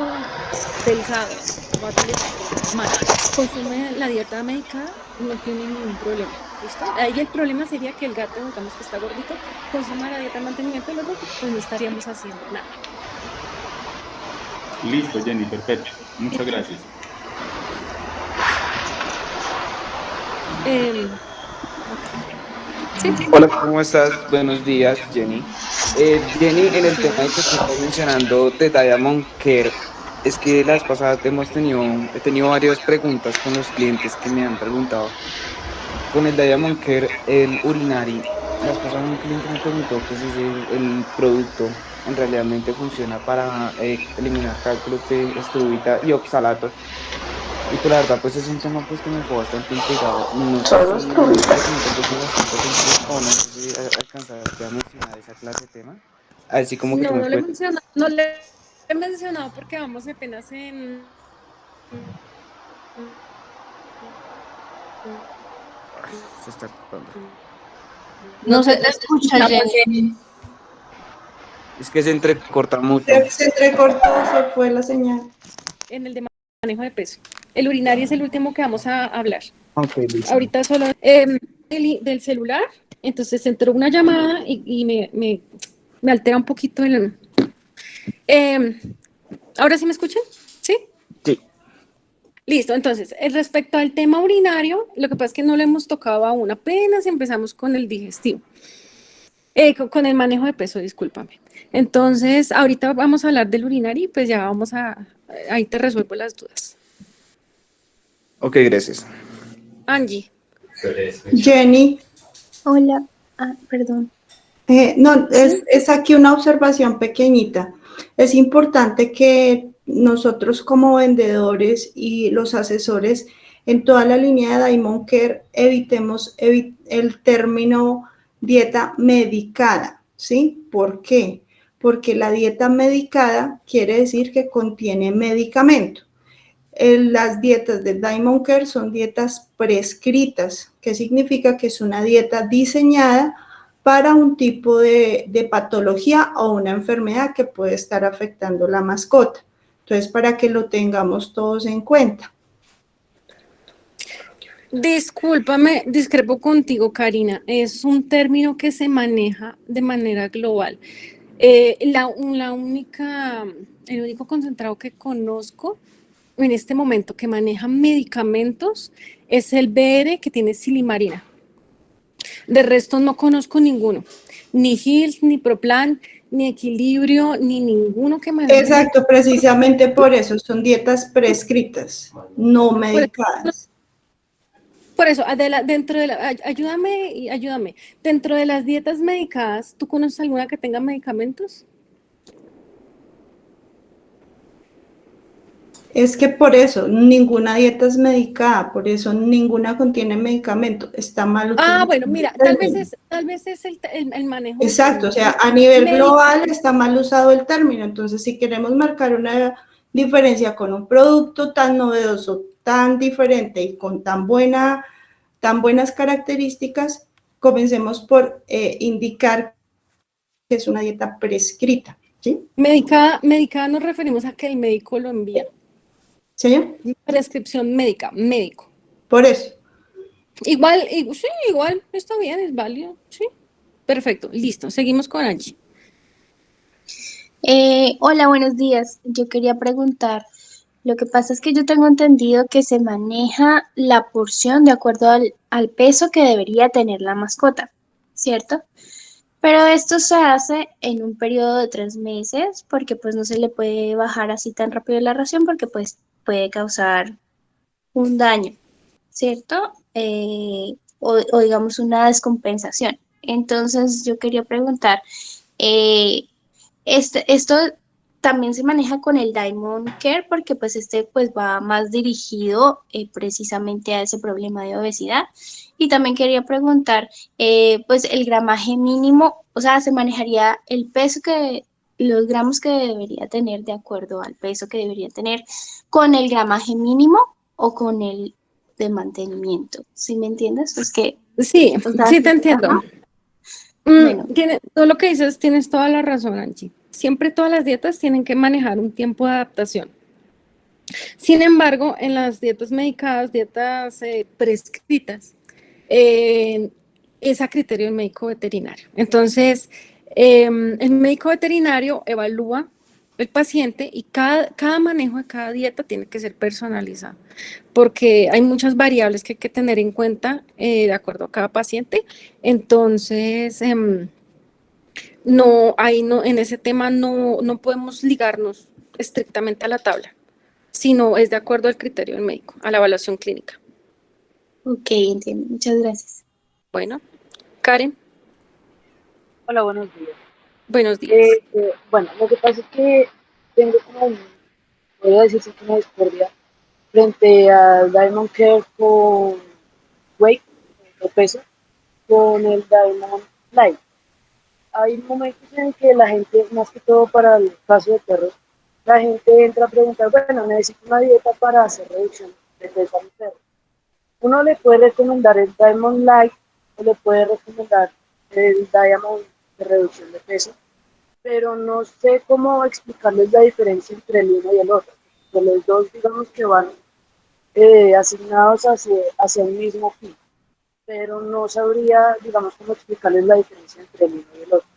delgado o atlético mal consume la dieta medicada, no tiene ningún problema. ¿Listo? Ahí el problema sería que el gato, digamos que está gordito, consuma la dieta de mantenimiento, luego pues no estaríamos haciendo nada. Listo, Jenny, perfecto. Muchas gracias. ¿Sí? Hola, ¿cómo estás? Buenos días, Jenny. Jenny, en el tema que tú estás mencionando de Diamond Care, es que la vez pasada he tenido varias preguntas con los clientes que me han preguntado. Con el Diamond Care, el Urinary, la vez pasada un cliente me preguntó que si el producto en realidad funciona para eliminar cálculos de estruvita y oxalato. Y pues la verdad, pues es un tema pues que me dejó bastante intrigado. No sé si alcanzaste a mencionar esa clase de tema. Así como que No le he mencionado porque vamos apenas en... Se está cortando. No se te escucha, Jenny. Es que se entrecorta mucho. Se entrecortó, se fue la señal. En el de manejo de peso. El urinario es el último que vamos a hablar. Okay, listo. Ahorita solo del celular, entonces entró una llamada y me altera un poquito el... ¿Ahora sí me escuchan? ¿Sí? Sí. Listo, entonces, respecto al tema urinario, lo que pasa es que no lo hemos tocado aún, apenas empezamos con el digestivo. Con el manejo de peso, discúlpame. Entonces, ahorita vamos a hablar del urinario y pues ya ahí te resuelvo las dudas. Ok, gracias. Angie. Jenny. Hola, perdón. No, es aquí una observación pequeñita. Es importante que nosotros como vendedores y los asesores en toda la línea de Diamond Care evitemos el término dieta medicada, ¿sí? ¿Por qué? Porque la dieta medicada quiere decir que contiene medicamento. Las dietas de Diamond Care son dietas prescritas, que significa que es una dieta diseñada para un tipo de patología o una enfermedad que puede estar afectando la mascota. Entonces, para que lo tengamos todos en cuenta. Discúlpame, discrepo contigo, Karina. Es un término que se maneja de manera global. El único concentrado que conozco en este momento que maneja medicamentos es el BR, que tiene silimarina. De resto no conozco ninguno, ni Hills, ni Proplan, ni Equilibrio, ni ninguno que maneje. Exacto, precisamente por eso son dietas prescritas, no medicadas. Por eso, ayúdame. Dentro de las dietas medicadas, ¿tú conoces alguna que tenga medicamentos? Es que por eso ninguna dieta es medicada, por eso ninguna contiene medicamento, está mal utilizado. Bueno, mira, tal vez es el manejo. Exacto, o sea, a nivel global está mal usado el término, entonces si queremos marcar una diferencia con un producto tan novedoso, tan diferente y con tan buenas características, comencemos por indicar que es una dieta prescrita, ¿sí? Medicada nos referimos a que el médico lo envía. ¿Sí? Prescripción médica, médico. Por eso. Igual, sí, igual, está bien, es válido, sí. Perfecto, listo, seguimos con Angie. Hola, buenos días. Yo quería preguntar, lo que pasa es que yo tengo entendido que se maneja la porción de acuerdo al peso que debería tener la mascota, ¿cierto? Pero esto se hace en un periodo de 3 meses porque pues no se le puede bajar así tan rápido la ración porque pues puede causar un daño, ¿cierto? O digamos una descompensación. Entonces yo quería preguntar, eh, esto también se maneja con el Diamond Care porque pues pues va más dirigido precisamente a ese problema de obesidad. Y también quería preguntar, pues el gramaje mínimo, o sea, se manejaría el peso los gramos que debería tener de acuerdo al peso que debería tener con el gramaje mínimo o con el de mantenimiento. ¿Sí me entiendes? Pues que, Sí, o sea, sí te entiendo. ajá. Bueno. Todo lo que dices, tienes toda la razón, Angie. Siempre todas las dietas tienen que manejar un tiempo de adaptación. Sin embargo, en las dietas medicadas, dietas prescritas, es a criterio del médico veterinario. Entonces, el médico veterinario evalúa el paciente y cada manejo de cada dieta tiene que ser personalizado, porque hay muchas variables que hay que tener en cuenta de acuerdo a cada paciente. Entonces, en ese tema no podemos ligarnos estrictamente a la tabla, sino es de acuerdo al criterio del médico, a la evaluación clínica. Ok, entiendo. Muchas gracias. Bueno, Karen, Hola, buenos días. buenos días. Bueno, lo que pasa es que tengo podría decirse que una discordia frente al Diamond Care con weight, o peso, con el Diamond Light. Hay momentos en que la gente, más que todo para el caso de perros, la gente entra a preguntar, bueno, necesito una dieta para hacer reducción de peso a mi perro. Uno le puede recomendar el Diamond Light o le puede recomendar el Diamond de reducción de peso, pero no sé cómo explicarles la diferencia entre el uno y el otro. De los dos, digamos que van asignados hacia un mismo fin, pero no sabría, digamos, cómo explicarles la diferencia entre el uno y el otro.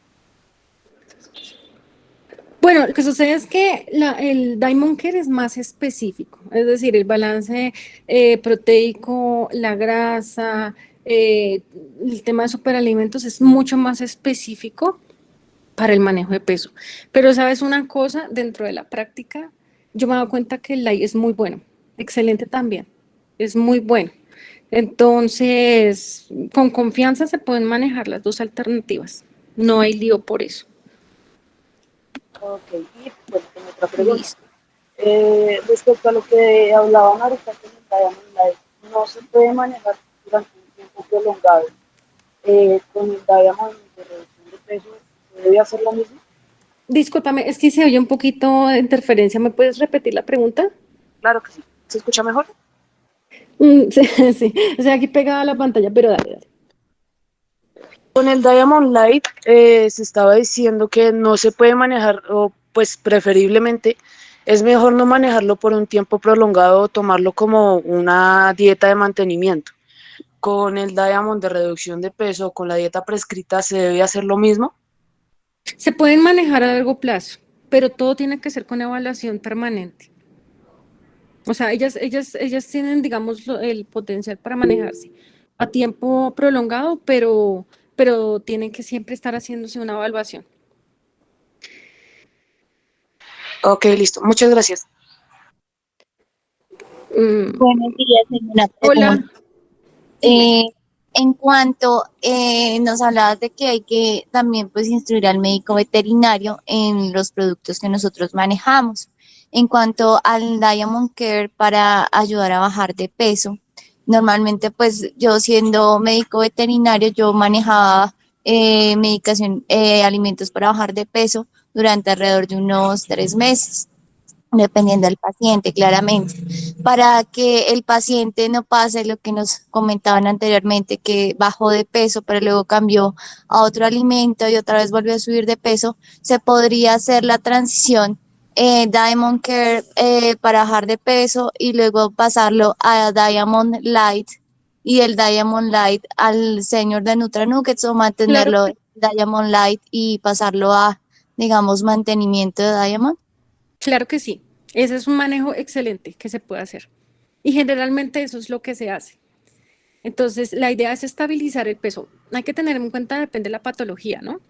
Bueno, lo que sucede es que el Diamond Care es más específico, es decir, el balance proteico, la grasa, el tema de superalimentos es mucho más específico para el manejo de peso. Pero sabes una cosa, dentro de la práctica, yo me he dado cuenta que el Light es muy bueno, excelente también, es muy bueno. Entonces, con confianza se pueden manejar las dos alternativas, no hay lío por eso. Ok, y bueno, tengo otra pregunta. Respecto a lo que hablaban ahorita con el Diamond Light, no se puede manejar durante un tiempo prolongado con el Diamond de reducción de peso, ¿se debe hacer lo mismo? Discúlpame, es que se oye un poquito de interferencia, ¿me puedes repetir la pregunta? Claro que sí. ¿Se escucha mejor? Sí, sí, o sea, aquí pegada a la pantalla, pero dale. Con el Diamond Light se estaba diciendo que no se puede manejar, o pues preferiblemente es mejor no manejarlo por un tiempo prolongado o tomarlo como una dieta de mantenimiento. Con el Diamond de reducción de peso, con la dieta prescrita, ¿se debe hacer lo mismo? Se pueden manejar a largo plazo, pero todo tiene que ser con evaluación permanente. O sea, ellas tienen, digamos, el potencial para manejarse a tiempo prolongado, pero tienen que siempre estar haciéndose una evaluación. Ok, listo. Muchas gracias. Buenos días, tengo una Hola. pregunta. En cuanto nos hablabas de que hay que también pues instruir al médico veterinario en los productos que nosotros manejamos. En cuanto al Diamond Care para ayudar a bajar de peso, normalmente pues yo siendo médico veterinario yo manejaba medicación, alimentos para bajar de peso durante alrededor de unos 3 meses. dependiendo del paciente, claramente, para que el paciente no pase lo que nos comentaban anteriormente, que bajó de peso, pero luego cambió a otro alimento y otra vez volvió a subir de peso. Se podría hacer la transición Diamond Care para bajar de peso y luego pasarlo a Diamond Light y el Diamond Light al señor de NutraNuggets, o Claro, mantenerlo Diamond Light y pasarlo a, digamos, mantenimiento de Diamond. claro que sí. Ese es un manejo excelente que se puede hacer. Y generalmente eso es lo que se hace. Entonces, la idea es estabilizar el peso. Hay que tener en cuenta, depende de la patología, ¿no?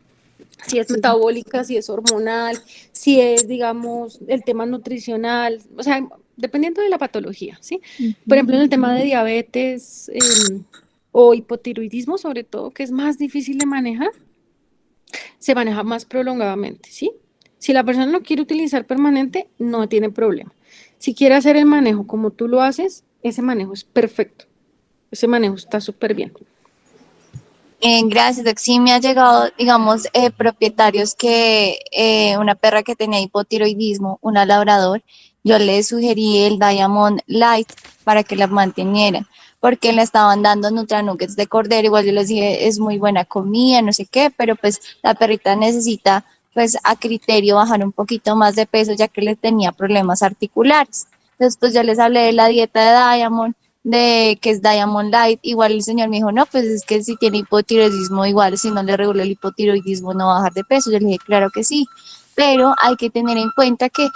Si es metabólica, si es hormonal, si es, digamos, el tema nutricional, o sea, dependiendo de la patología, ¿sí? Por ejemplo, en el tema de diabetes o hipotiroidismo, sobre todo, que es más difícil de manejar, se maneja más prolongadamente, ¿sí? Si la persona lo quiere utilizar permanente, no tiene problema. Si quiere hacer el manejo como tú lo haces, ese manejo es perfecto. Ese manejo está súper bien. Gracias, Doc. Sí me ha llegado, digamos, propietarios que una perra que tenía hipotiroidismo, una labrador, yo le sugerí el Diamond Light para que la mantenieran, porque le estaban dando NutraNuggets de cordero, igual yo les dije, es muy buena comida, no sé qué, pero pues la perrita necesita, pues a criterio, bajar un poquito más de peso, ya que le tenía problemas articulares. Entonces, pues yo les hablé de la dieta de Diamond, de que es Diamond Light. Igual el señor me dijo, no, pues es que si tiene hipotiroidismo, igual si no le regula el hipotiroidismo no va a bajar de peso. Yo le dije, claro que sí, pero hay que tener en cuenta que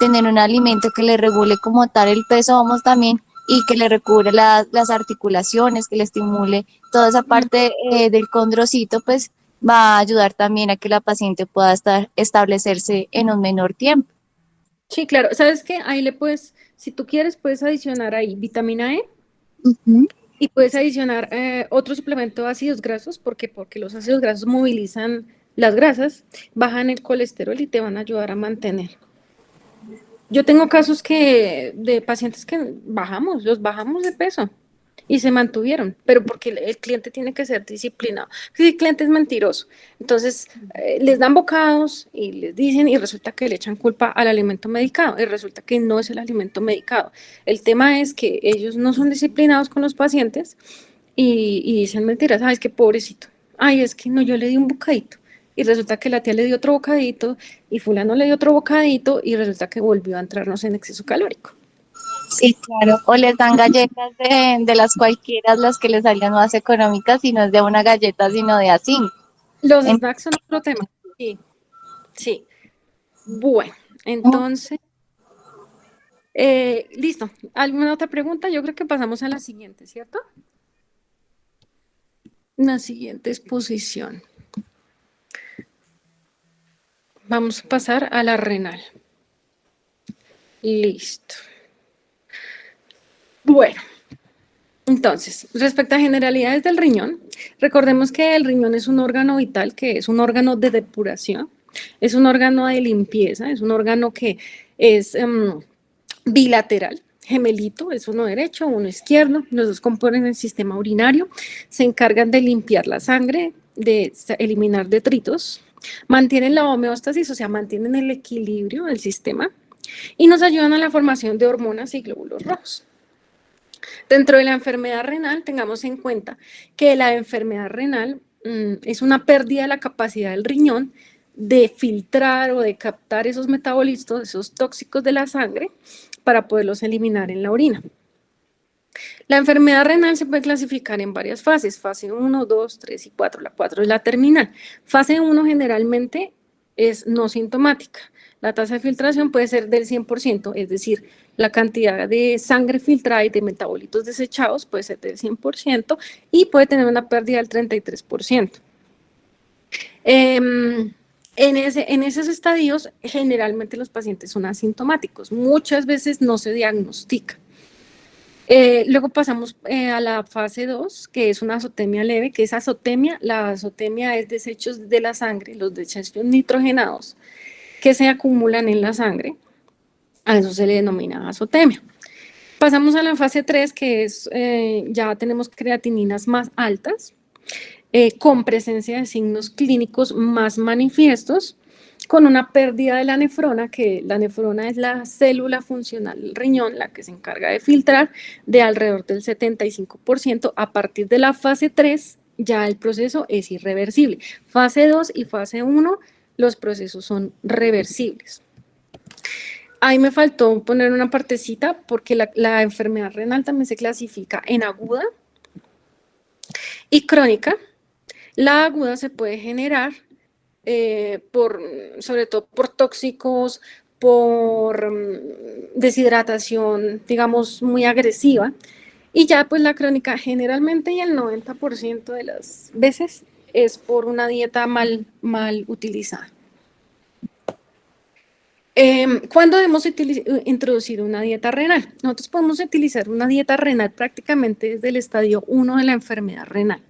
tener un alimento que le regule como tal el peso, vamos también, y que le regule las articulaciones, que le estimule toda esa parte del condrocito, pues va a ayudar también a que la paciente pueda establecerse en un menor tiempo. Sí, claro. ¿Sabes qué? Ahí le puedes, si tú quieres, puedes adicionar ahí vitamina E y puedes adicionar otro suplemento de ácidos grasos, porque los ácidos grasos movilizan las grasas, bajan el colesterol y te van a ayudar a mantener. Yo tengo casos de pacientes que los bajamos de peso y se mantuvieron, pero porque el cliente tiene que ser disciplinado. Si el cliente es mentiroso, entonces les dan bocados y les dicen y resulta que le echan culpa al alimento medicado y resulta que no es el alimento medicado. El tema es que ellos no son disciplinados con los pacientes y dicen mentiras. Ay, es que pobrecito. Ay, es que no, yo le di un bocadito. Y resulta que la tía le dio otro bocadito y fulano le dio otro bocadito y resulta que volvió a entrarnos en exceso calórico. Sí, claro. O les dan galletas de las cualquiera, las que les salgan más económicas, y no es de una galleta, sino de así. Los snacks son otro tema. Sí, sí. Bueno, entonces, listo. ¿Alguna otra pregunta? Yo creo que pasamos a la siguiente, ¿cierto? La siguiente exposición. Vamos a pasar a la renal. Listo. Bueno, entonces, respecto a generalidades del riñón, recordemos que el riñón es un órgano vital, que es un órgano de depuración, es un órgano de limpieza, es un órgano que es bilateral, gemelito, es uno derecho, uno izquierdo, los dos componen el sistema urinario, se encargan de limpiar la sangre, de eliminar detritos, mantienen la homeostasis, o sea, mantienen el equilibrio del sistema y nos ayudan a la formación de hormonas y glóbulos rojos. Dentro de la enfermedad renal, tengamos en cuenta que la enfermedad renal es una pérdida de la capacidad del riñón de filtrar o de captar esos metabolitos, esos tóxicos de la sangre, para poderlos eliminar en la orina. La enfermedad renal se puede clasificar en varias fases, fase 1, 2, 3 y 4. La 4 es la terminal. Fase 1 generalmente es no sintomática. La tasa de filtración puede ser del 100%, es decir, la cantidad de sangre filtrada y de metabolitos desechados puede ser del 100% y puede tener una pérdida del 33%. En esos estadios, generalmente los pacientes son asintomáticos. Muchas veces no se diagnostica. Luego pasamos a la fase 2, que es una azotemia leve, que es azotemia. La azotemia es desechos de la sangre, los desechos nitrogenados que se acumulan en la sangre. A eso se le denomina azotemia. Pasamos a la fase 3, que es ya tenemos creatininas más altas, con presencia de signos clínicos más manifiestos, con una pérdida de la nefrona, que la nefrona es la célula funcional del riñón, la que se encarga de filtrar, de alrededor del 75%. A partir de la fase 3, ya el proceso es irreversible. Fase 2 y fase 1, los procesos son reversibles. Ahí me faltó poner una partecita porque la enfermedad renal también se clasifica en aguda y crónica. La aguda se puede generar sobre todo por tóxicos, por deshidratación, digamos, muy agresiva. Y ya pues la crónica generalmente y el 90% de las veces es por una dieta mal utilizada. ¿Cuándo debemos introducir una dieta renal? Nosotros podemos utilizar una dieta renal prácticamente desde el estadio 1 de la enfermedad renal,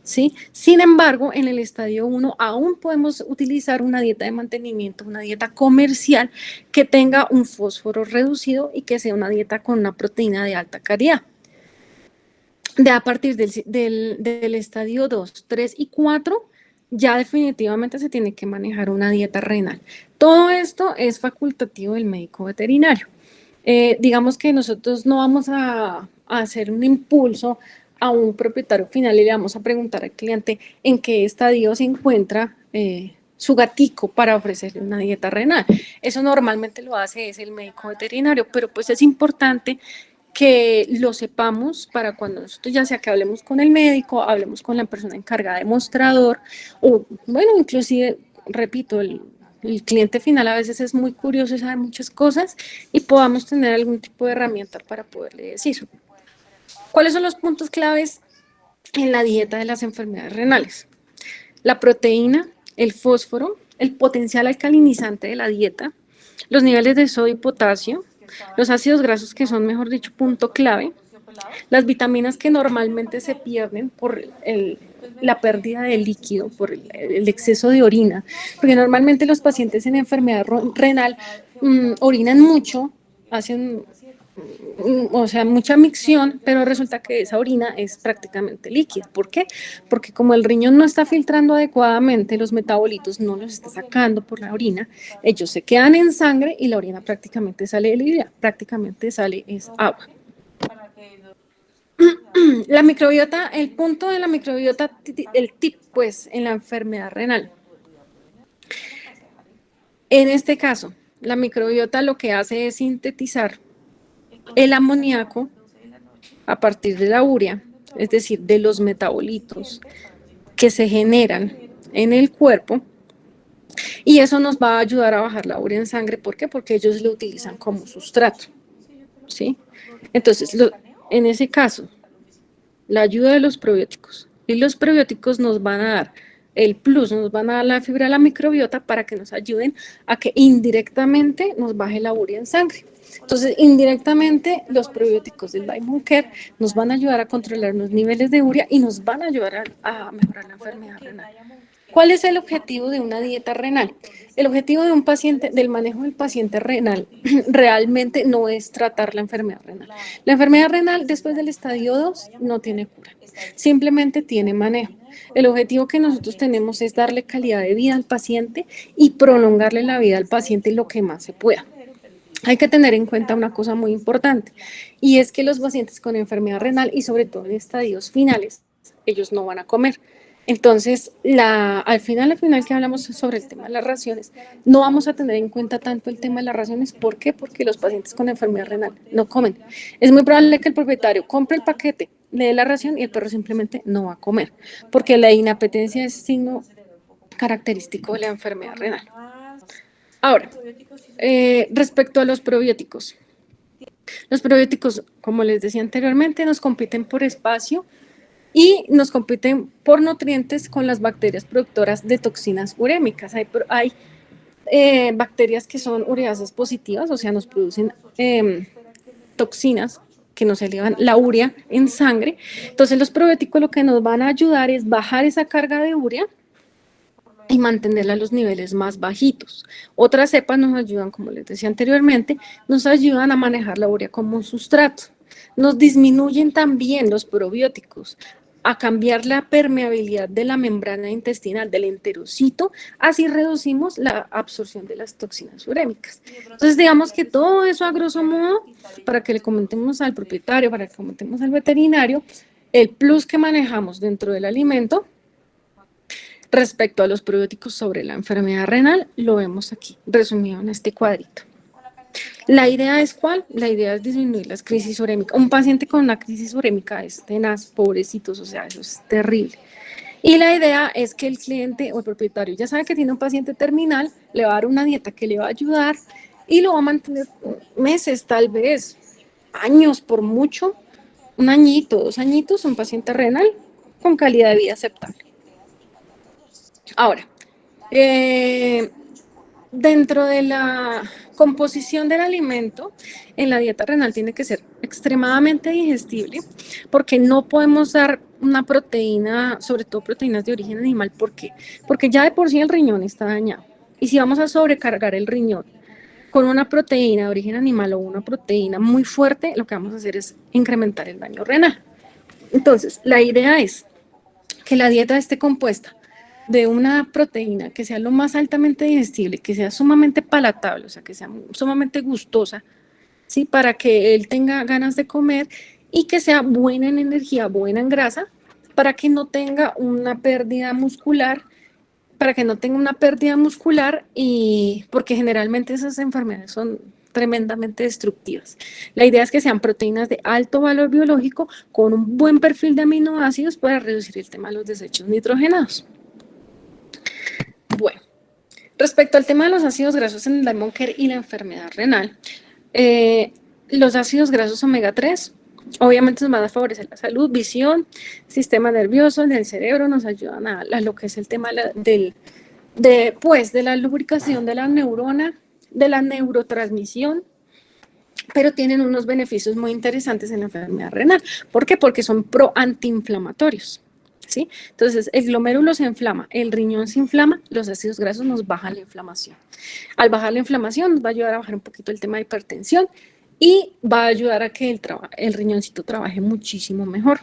¿sí? Sin embargo, en el estadio 1 aún podemos utilizar una dieta de mantenimiento, una dieta comercial que tenga un fósforo reducido y que sea una dieta con una proteína de alta calidad. A partir del estadio 2, 3 y 4, ya definitivamente se tiene que manejar una dieta renal. Todo esto es facultativo del médico veterinario. Digamos que nosotros no vamos a hacer un impulso a un propietario final y le vamos a preguntar al cliente en qué estadio se encuentra su gatico para ofrecerle una dieta renal. Eso normalmente lo hace es el médico veterinario, pero pues es importante que lo sepamos para cuando nosotros ya sea que hablemos con el médico, hablemos con la persona encargada de mostrador, o bueno, inclusive, repito, el cliente final a veces es muy curioso y sabe muchas cosas y podamos tener algún tipo de herramienta para poderle decir. ¿Cuáles son los puntos claves en la dieta de las enfermedades renales? La proteína, el fósforo, el potencial alcalinizante de la dieta, los niveles de sodio y potasio, los ácidos grasos que son, mejor dicho, punto clave, las vitaminas que normalmente se pierden por la pérdida de líquido, por el exceso de orina, porque normalmente los pacientes en enfermedad renal orinan mucho, hacen mucha micción, pero resulta que esa orina es prácticamente líquida. ¿Por qué? Porque como el riñón no está filtrando adecuadamente los metabolitos, no los está sacando por la orina, ellos se quedan en sangre y la orina prácticamente sale de la orina, prácticamente sale es agua. La microbiota, el punto de la microbiota, el tip pues en la enfermedad renal. En este caso, la microbiota lo que hace es sintetizar el amoníaco a partir de la urea, es decir, de los metabolitos que se generan en el cuerpo, y eso nos va a ayudar a bajar la urea en sangre. ¿Por qué? Porque ellos lo utilizan como sustrato, ¿sí? Entonces, en ese caso, la ayuda de los probióticos, y los probióticos nos van a dar el plus, nos van a dar la fibra de la microbiota para que nos ayuden a que indirectamente nos baje la urea en sangre. Entonces, indirectamente, los probióticos del Diamond Care nos van a ayudar a controlar los niveles de urea y nos van a ayudar a mejorar la enfermedad renal. ¿Cuál es el objetivo de una dieta renal? El objetivo de un paciente, del manejo del paciente renal, realmente no es tratar la enfermedad renal. La enfermedad renal, después del estadio 2, no tiene cura, simplemente tiene manejo. El objetivo que nosotros tenemos es darle calidad de vida al paciente y prolongarle la vida al paciente lo que más se pueda. Hay que tener en cuenta una cosa muy importante, y es que los pacientes con enfermedad renal y sobre todo en estadios finales, ellos no van a comer. Entonces, al final que hablamos sobre el tema de las raciones, no vamos a tener en cuenta tanto el tema de las raciones. ¿Por qué? Porque los pacientes con enfermedad renal no comen. Es muy probable que el propietario compre el paquete, le dé la ración y el perro simplemente no va a comer, porque la inapetencia es signo característico de la enfermedad renal. Ahora, respecto a los probióticos. Los probióticos, como les decía anteriormente, nos compiten por espacio y nos compiten por nutrientes con las bacterias productoras de toxinas urémicas. Hay bacterias que son ureasas positivas, o sea, nos producen toxinas que nos elevan la urea en sangre. Entonces, los probióticos lo que nos van a ayudar es bajar esa carga de urea y mantenerla a los niveles más bajitos. Otras cepas nos ayudan, como les decía anteriormente, nos ayudan a manejar la urea como un sustrato. Nos disminuyen también los probióticos a cambiar la permeabilidad de la membrana intestinal, del enterocito, así reducimos la absorción de las toxinas urémicas. Entonces, digamos que todo eso a grosso modo, para que le comentemos al propietario, para que comentemos al veterinario, el plus que manejamos dentro del alimento respecto a los probióticos sobre la enfermedad renal, lo vemos aquí, resumido en este cuadrito. La idea es ¿cuál? La idea es disminuir las crisis urémicas. Un paciente con una crisis urémica es tenaz, pobrecitos, o sea, eso es terrible. Y la idea es que el cliente o el propietario ya sabe que tiene un paciente terminal, le va a dar una dieta que le va a ayudar y lo va a mantener meses, tal vez, años por mucho, un añito, 2 añitos, un paciente renal con calidad de vida aceptable. Ahora, dentro de la composición del alimento, en la dieta renal tiene que ser extremadamente digestible, porque no podemos dar una proteína, sobre todo proteínas de origen animal. ¿Por qué? Porque ya de por sí el riñón está dañado. Y si vamos a sobrecargar el riñón con una proteína de origen animal o una proteína muy fuerte, lo que vamos a hacer es incrementar el daño renal. Entonces, la idea es que la dieta esté compuesta de una proteína que sea lo más altamente digestible, que sea sumamente palatable, o sea, que sea sumamente gustosa, ¿sí? Para que él tenga ganas de comer y que sea buena en energía, buena en grasa, para que no tenga una pérdida muscular, y porque generalmente esas enfermedades son tremendamente destructivas. La idea es que sean proteínas de alto valor biológico con un buen perfil de aminoácidos para reducir el tema de los desechos nitrogenados. Bueno, respecto al tema de los ácidos grasos en el Diamond Care y la enfermedad renal, los ácidos grasos omega 3 obviamente nos van a favorecer la salud, visión, sistema nervioso, del cerebro, nos ayudan a lo que es el tema de la lubricación de la neurona, de la neurotransmisión, pero tienen unos beneficios muy interesantes en la enfermedad renal. ¿Por qué? Porque son proantiinflamatorios. ¿Sí? Entonces, el glomérulo se inflama, el riñón se inflama, los ácidos grasos nos bajan la inflamación. Al bajar la inflamación, nos va a ayudar a bajar un poquito el tema de hipertensión y va a ayudar a que el riñoncito trabaje muchísimo mejor.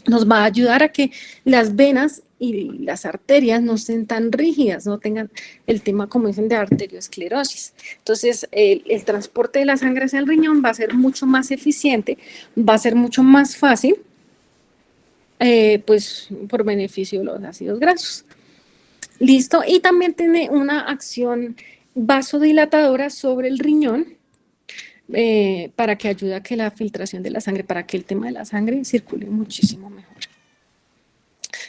Nos va a ayudar a que las venas y las arterias no estén tan rígidas, no tengan el tema, como dicen, de arteriosclerosis. Entonces, el transporte de la sangre hacia el riñón va a ser mucho más eficiente, va a ser mucho más fácil, pues por beneficio de los ácidos grasos. Listo, y también tiene una acción vasodilatadora sobre el riñón para que ayude a que la filtración de la sangre, para que el tema de la sangre circule muchísimo mejor.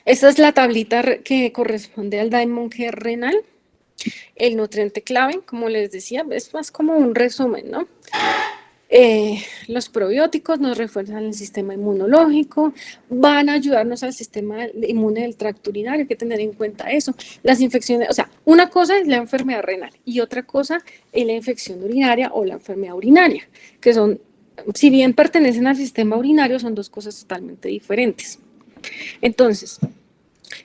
Esta es la tablita que corresponde al Diamond Care renal. El nutriente clave, como les decía, es más como un resumen, ¿no? Los probióticos nos refuerzan el sistema inmunológico, van a ayudarnos al sistema inmune del tracto urinario, hay que tener en cuenta eso. Las infecciones, o sea, una cosa es la enfermedad renal y otra cosa es la infección urinaria o la enfermedad urinaria, que son, si bien pertenecen al sistema urinario, son dos cosas totalmente diferentes. Entonces,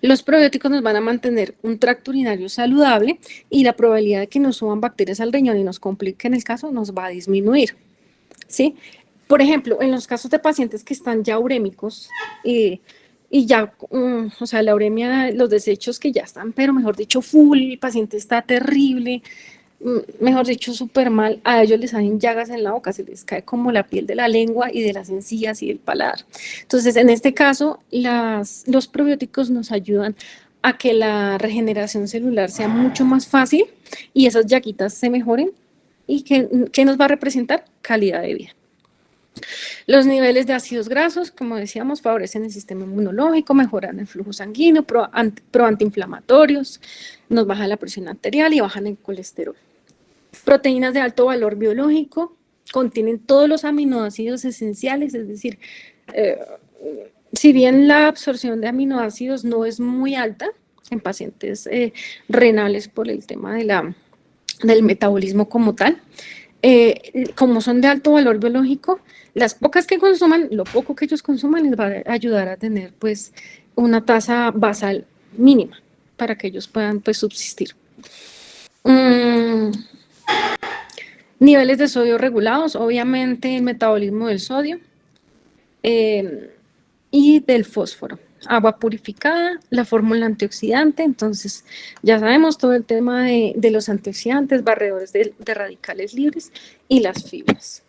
los probióticos nos van a mantener un tracto urinario saludable y la probabilidad de que nos suban bacterias al riñón y nos compliquen el caso nos va a disminuir. ¿Sí? Por ejemplo, en los casos de pacientes que están ya urémicos y ya, o sea, la uremia, los desechos que ya están, pero mejor dicho, full, el paciente está terrible, mejor dicho, súper mal, a ellos les salen llagas en la boca, se les cae como la piel de la lengua y de las encías y del paladar. Entonces, en este caso, los probióticos nos ayudan a que la regeneración celular sea mucho más fácil y esas llaguitas se mejoren. ¿Y qué nos va a representar? Calidad de vida. Los niveles de ácidos grasos, como decíamos, favorecen el sistema inmunológico, mejoran el flujo sanguíneo, proantiinflamatorios, nos bajan la presión arterial y bajan el colesterol. Proteínas de alto valor biológico, contienen todos los aminoácidos esenciales, es decir, si bien la absorción de aminoácidos no es muy alta en pacientes renales por el tema del metabolismo como tal, como son de alto valor biológico, las pocas que consuman, lo poco que ellos consuman les va a ayudar a tener pues una tasa basal mínima para que ellos puedan pues subsistir. Niveles de sodio regulados, obviamente el metabolismo del sodio, y y del fósforo. Agua purificada, la fórmula antioxidante, entonces ya sabemos todo el tema de los antioxidantes, barredores de radicales libres y las fibras.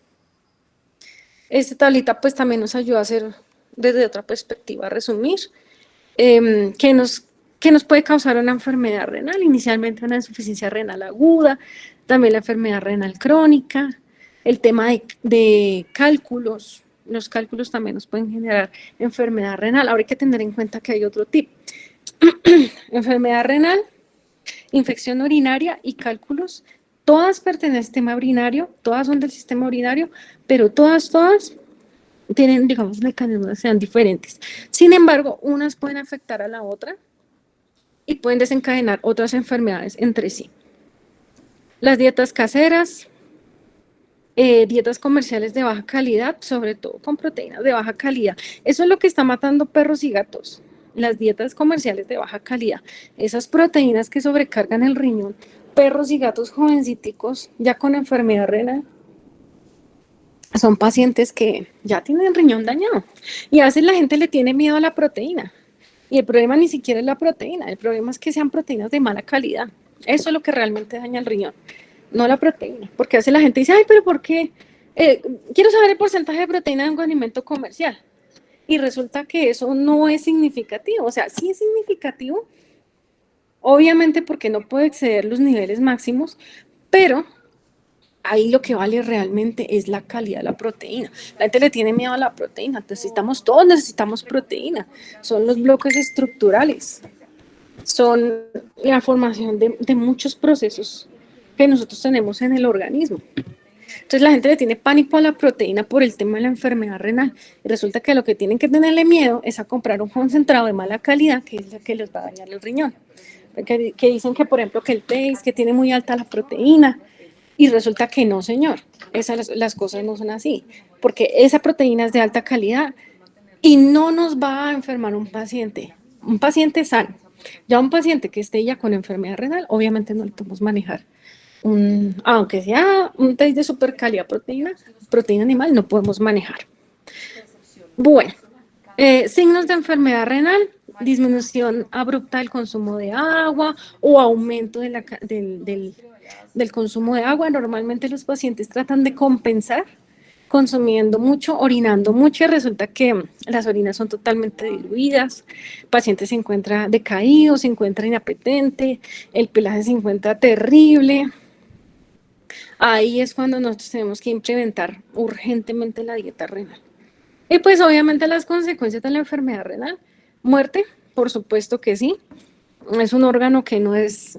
Esta tablita pues también nos ayuda a hacer desde otra perspectiva, a resumir, qué nos puede causar una enfermedad renal, inicialmente una insuficiencia renal aguda, también la enfermedad renal crónica, el tema de cálculos. Los cálculos también nos pueden generar enfermedad renal. Ahora hay que tener en cuenta que hay otro tipo. Enfermedad renal, infección urinaria y cálculos. Todas pertenecen al sistema urinario, todas son del sistema urinario, pero todas tienen, digamos, mecanismos que sean diferentes. Sin embargo, unas pueden afectar a la otra y pueden desencadenar otras enfermedades entre sí. Las dietas caseras, dietas comerciales de baja calidad, sobre todo con proteínas de baja calidad. Eso es lo que está matando perros y gatos, las dietas comerciales de baja calidad. Esas proteínas que sobrecargan el riñón, perros y gatos jovenciticos ya con enfermedad renal, son pacientes que ya tienen el riñón dañado. Y a veces la gente le tiene miedo a la proteína. Y el problema ni siquiera es la proteína, el problema es que sean proteínas de mala calidad. Eso es lo que realmente daña el riñón, no la proteína, porque a veces la gente dice, ay, pero ¿por qué? Quiero saber el porcentaje de proteína de un alimento comercial, y resulta que eso no es significativo, o sea, sí es significativo, obviamente porque no puede exceder los niveles máximos, pero ahí lo que vale realmente es la calidad de la proteína. La gente le tiene miedo a la proteína, todos necesitamos proteína, son los bloques estructurales, son la formación de muchos procesos que nosotros tenemos en el organismo. Entonces la gente le tiene pánico a la proteína por el tema de la enfermedad renal y resulta que lo que tienen que tenerle miedo es a comprar un concentrado de mala calidad que es lo que les va a dañar el riñón. Que dicen que, por ejemplo, que el taste, que tiene muy alta la proteína y resulta que no, señor. Las cosas no son así, porque esa proteína es de alta calidad y no nos va a enfermar un paciente sano. Ya un paciente que esté ya con enfermedad renal, obviamente no le podemos manejar aunque sea un test de super calidad proteína animal, no podemos manejar. Bueno, signos de enfermedad renal, disminución abrupta del consumo de agua o aumento del consumo de agua. Normalmente los pacientes tratan de compensar consumiendo mucho, orinando mucho y resulta que las orinas son totalmente diluidas, el paciente se encuentra decaído, se encuentra inapetente, el pelaje se encuentra terrible. Ahí es cuando nosotros tenemos que implementar urgentemente la dieta renal. Y pues obviamente las consecuencias de la enfermedad renal, muerte, por supuesto que sí, es un órgano que no es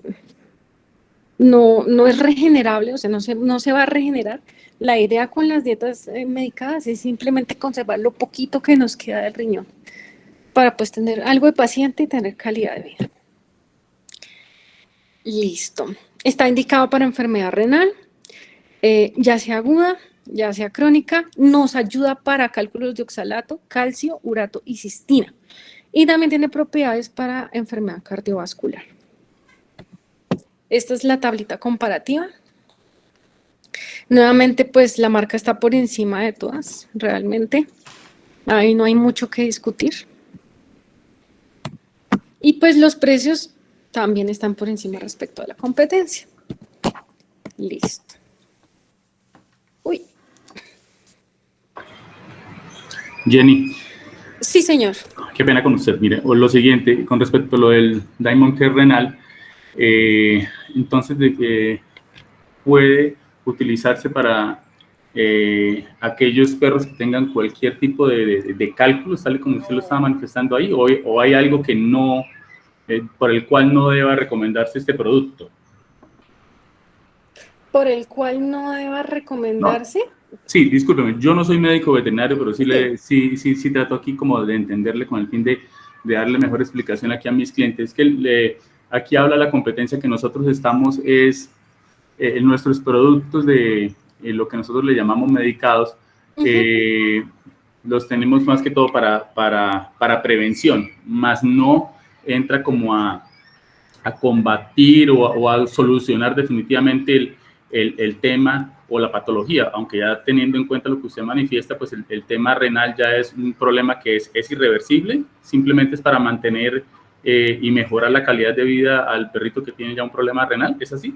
regenerable, o sea, no se va a regenerar. La idea con las dietas medicadas es simplemente conservar lo poquito que nos queda del riñón para pues tener algo de paciente y tener calidad de vida. Listo. Está indicado para enfermedad renal, ya sea aguda, ya sea crónica, nos ayuda para cálculos de oxalato, calcio, urato y cistina. Y también tiene propiedades para enfermedad cardiovascular. Esta es la tablita comparativa. Nuevamente, pues la marca está por encima de todas, realmente. Ahí no hay mucho que discutir. Y pues los precios también están por encima respecto a la competencia. Listo. Uy. Jenny. Sí, señor. Qué pena con usted. Mire, o lo siguiente, con respecto a lo del Diamond Care renal, entonces puede utilizarse para aquellos perros que tengan cualquier tipo de cálculos, tal y como usted lo estaba manifestando ahí, o hay algo que no, por el cual no deba recomendarse este producto. ¿Por el cual no deba recomendarse? No. Sí, discúlpeme, yo no soy médico veterinario, pero sí trato aquí como de entenderle con el fin de darle mejor explicación aquí a mis clientes. Que aquí habla la competencia que nosotros estamos en nuestros productos de lo que nosotros le llamamos medicados, los tenemos más que todo para prevención, más no entra como a combatir o a solucionar definitivamente el tema o la patología, aunque ya teniendo en cuenta lo que usted manifiesta, pues el tema renal ya es un problema que es irreversible, simplemente es para mantener y mejorar la calidad de vida al perrito que tiene ya un problema renal, ¿es así?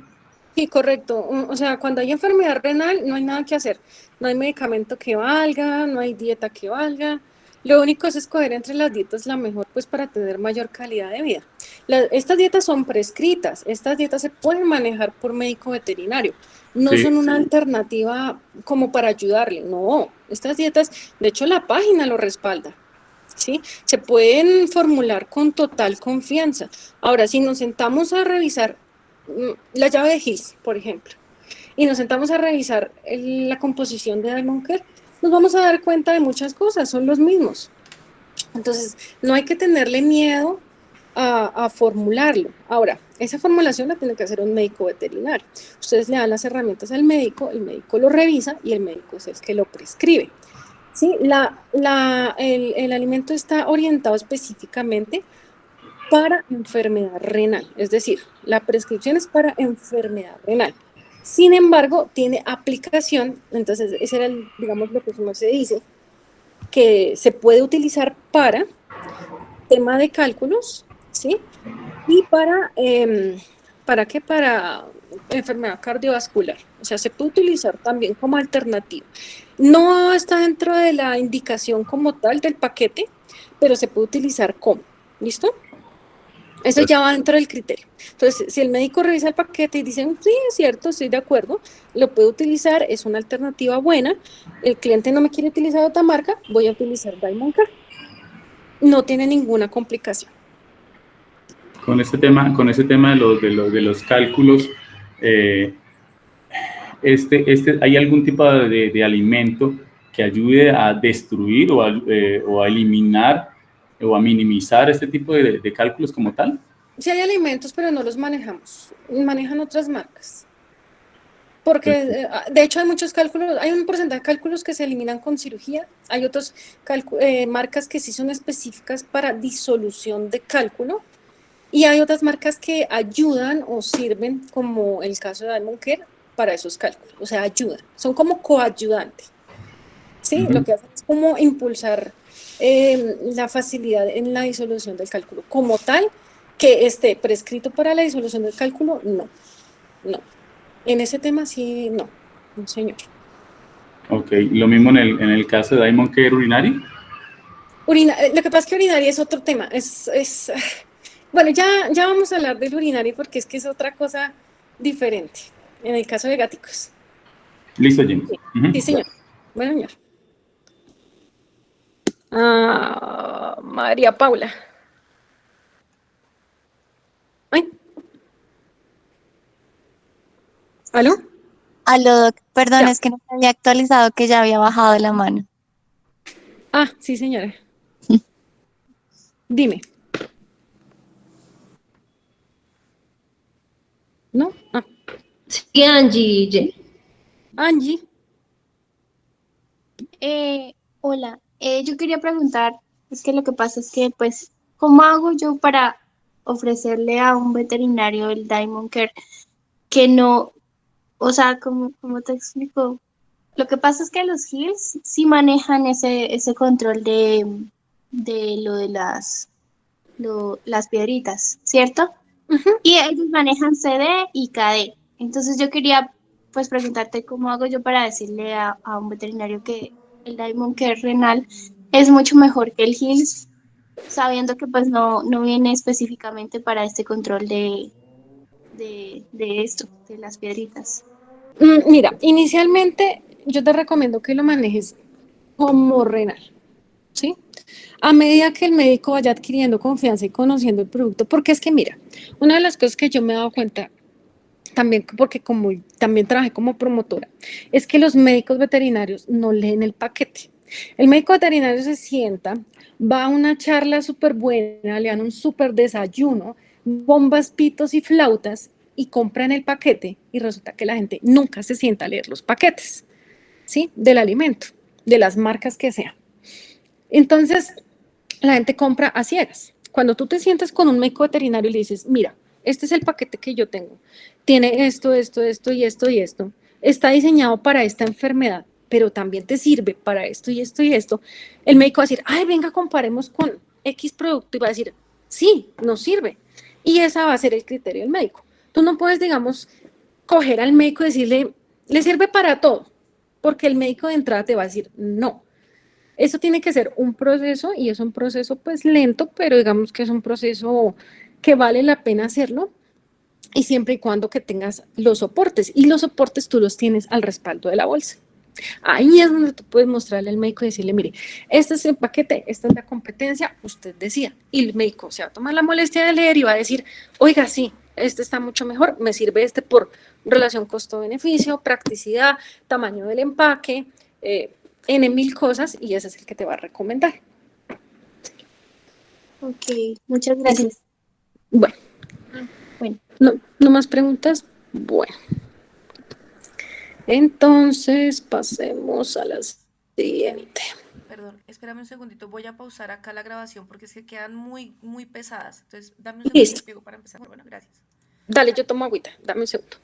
Sí, correcto. O sea, cuando hay enfermedad renal no hay nada que hacer. No hay medicamento que valga, no hay dieta que valga. Lo único es escoger entre las dietas la mejor, pues para tener mayor calidad de vida. Estas dietas son prescritas, estas dietas se pueden manejar por médico veterinario. No Sí. son una alternativa como para ayudarle, no. Estas dietas, de hecho la página lo respalda, ¿sí? Se pueden formular con total confianza. Ahora, si nos sentamos a revisar la llave de Hills, por ejemplo, y nos sentamos a revisar la composición de Diamond Care, nos vamos a dar cuenta de muchas cosas, son los mismos. Entonces, no hay que tenerle miedo a formularlo. Ahora, esa formulación la tiene que hacer un médico veterinario. Ustedes le dan las herramientas al médico, el médico lo revisa y el médico es el que lo prescribe. ¿Sí? El alimento está orientado específicamente para enfermedad renal, es decir, la prescripción es para enfermedad renal. Sin embargo, tiene aplicación, entonces ese era, digamos, lo que se dice, que se puede utilizar para tema de cálculos, ¿sí? Y ¿para qué? Para enfermedad cardiovascular, o sea, se puede utilizar también como alternativa. No está dentro de la indicación como tal del paquete, pero se puede utilizar como, ¿listo? Eso ya va dentro del criterio. Entonces, si el médico revisa el paquete y dice, sí, es cierto, estoy de acuerdo, lo puede utilizar, es una alternativa buena, el cliente no me quiere utilizar otra marca, voy a utilizar Diamond Care. No tiene ninguna complicación. Con ese tema de los cálculos, ¿hay algún tipo de alimento que ayude a destruir o a eliminar o a minimizar este tipo de cálculos como tal? Sí hay alimentos, pero no los manejamos. Manejan otras marcas. Porque, de hecho, hay muchos cálculos, hay un porcentaje de cálculos que se eliminan con cirugía, hay otras marcas que sí son específicas para disolución de cálculo, y hay otras marcas que ayudan o sirven, como el caso de Diamond Care, para esos cálculos, o sea, ayudan, son como coayudantes, ¿sí? Lo que hacen es como impulsar la facilidad en la disolución del cálculo. Como tal, que esté prescrito para la disolución del cálculo, no. En ese tema sí, no, señor. Ok, lo mismo en el caso de Diamond Care Urinary. Lo que pasa es que urinaria es otro tema. Bueno, ya vamos a hablar del urinario porque es que es otra cosa diferente. En el caso de gáticos. Listo, Jenny. Sí, señor. Bueno, señor. María Paula. Ay. ¿Aló? Aló, Doc. Perdón, Ya. es que no había actualizado que ya había bajado la mano. Sí, señora. Dime. ¿No? Sí, Angie. Angie. Hola, yo quería preguntar, es que lo que pasa es que, pues, ¿cómo hago yo para ofrecerle a un veterinario el Diamond Care que no, o sea, ¿cómo te explico? Lo que pasa es que los Hills sí manejan ese control de lo de las piedritas, ¿cierto? Y ellos manejan CD y KD. Entonces yo quería pues preguntarte cómo hago yo para decirle a un veterinario que el Diamond Care renal es mucho mejor que el Hills, sabiendo que pues no viene específicamente para este control de esto, de las piedritas. Mira, inicialmente yo te recomiendo que lo manejes como renal, ¿sí? A medida que el médico vaya adquiriendo confianza y conociendo el producto, porque es que mira, una de las cosas que yo me he dado cuenta también, porque como también trabajé como promotora, es que los médicos veterinarios no leen el paquete. El médico veterinario se sienta, va a una charla súper buena, le dan un súper desayuno, bombas, pitos y flautas, y compran el paquete, y resulta que la gente nunca se sienta a leer los paquetes, ¿sí? Del alimento, de las marcas que sean. Entonces, la gente compra a ciegas. Cuando tú te sientas con un médico veterinario y le dices, mira, este es el paquete que yo tengo, tiene esto, esto, esto y esto y esto, está diseñado para esta enfermedad, pero también te sirve para esto y esto y esto, el médico va a decir, ay, venga, comparemos con X producto y va a decir, sí, nos sirve. Y esa va a ser el criterio del médico. Tú no puedes, digamos, coger al médico y decirle, le sirve para todo, porque el médico de entrada te va a decir, no. Eso tiene que ser un proceso y es un proceso pues lento, pero digamos que es un proceso que vale la pena hacerlo y siempre y cuando que tengas los soportes. Y los soportes tú los tienes al respaldo de la bolsa. Ahí es donde tú puedes mostrarle al médico y decirle, mire, este es el paquete, esta es la competencia, usted decía. Y el médico se va a tomar la molestia de leer y va a decir, oiga, sí, este está mucho mejor, me sirve este por relación costo-beneficio, practicidad, tamaño del empaque, N mil cosas, y ese es el que te va a recomendar. Ok, muchas gracias. Bueno, Bueno. ¿No más preguntas? Bueno. Entonces, pasemos a la siguiente. Perdón, espérame un segundito, voy a pausar acá la grabación porque es que quedan muy pesadas. Entonces, dame un segundo Listo. y pego para empezar. Bueno, gracias. Dale, yo tomo agüita, dame un segundo.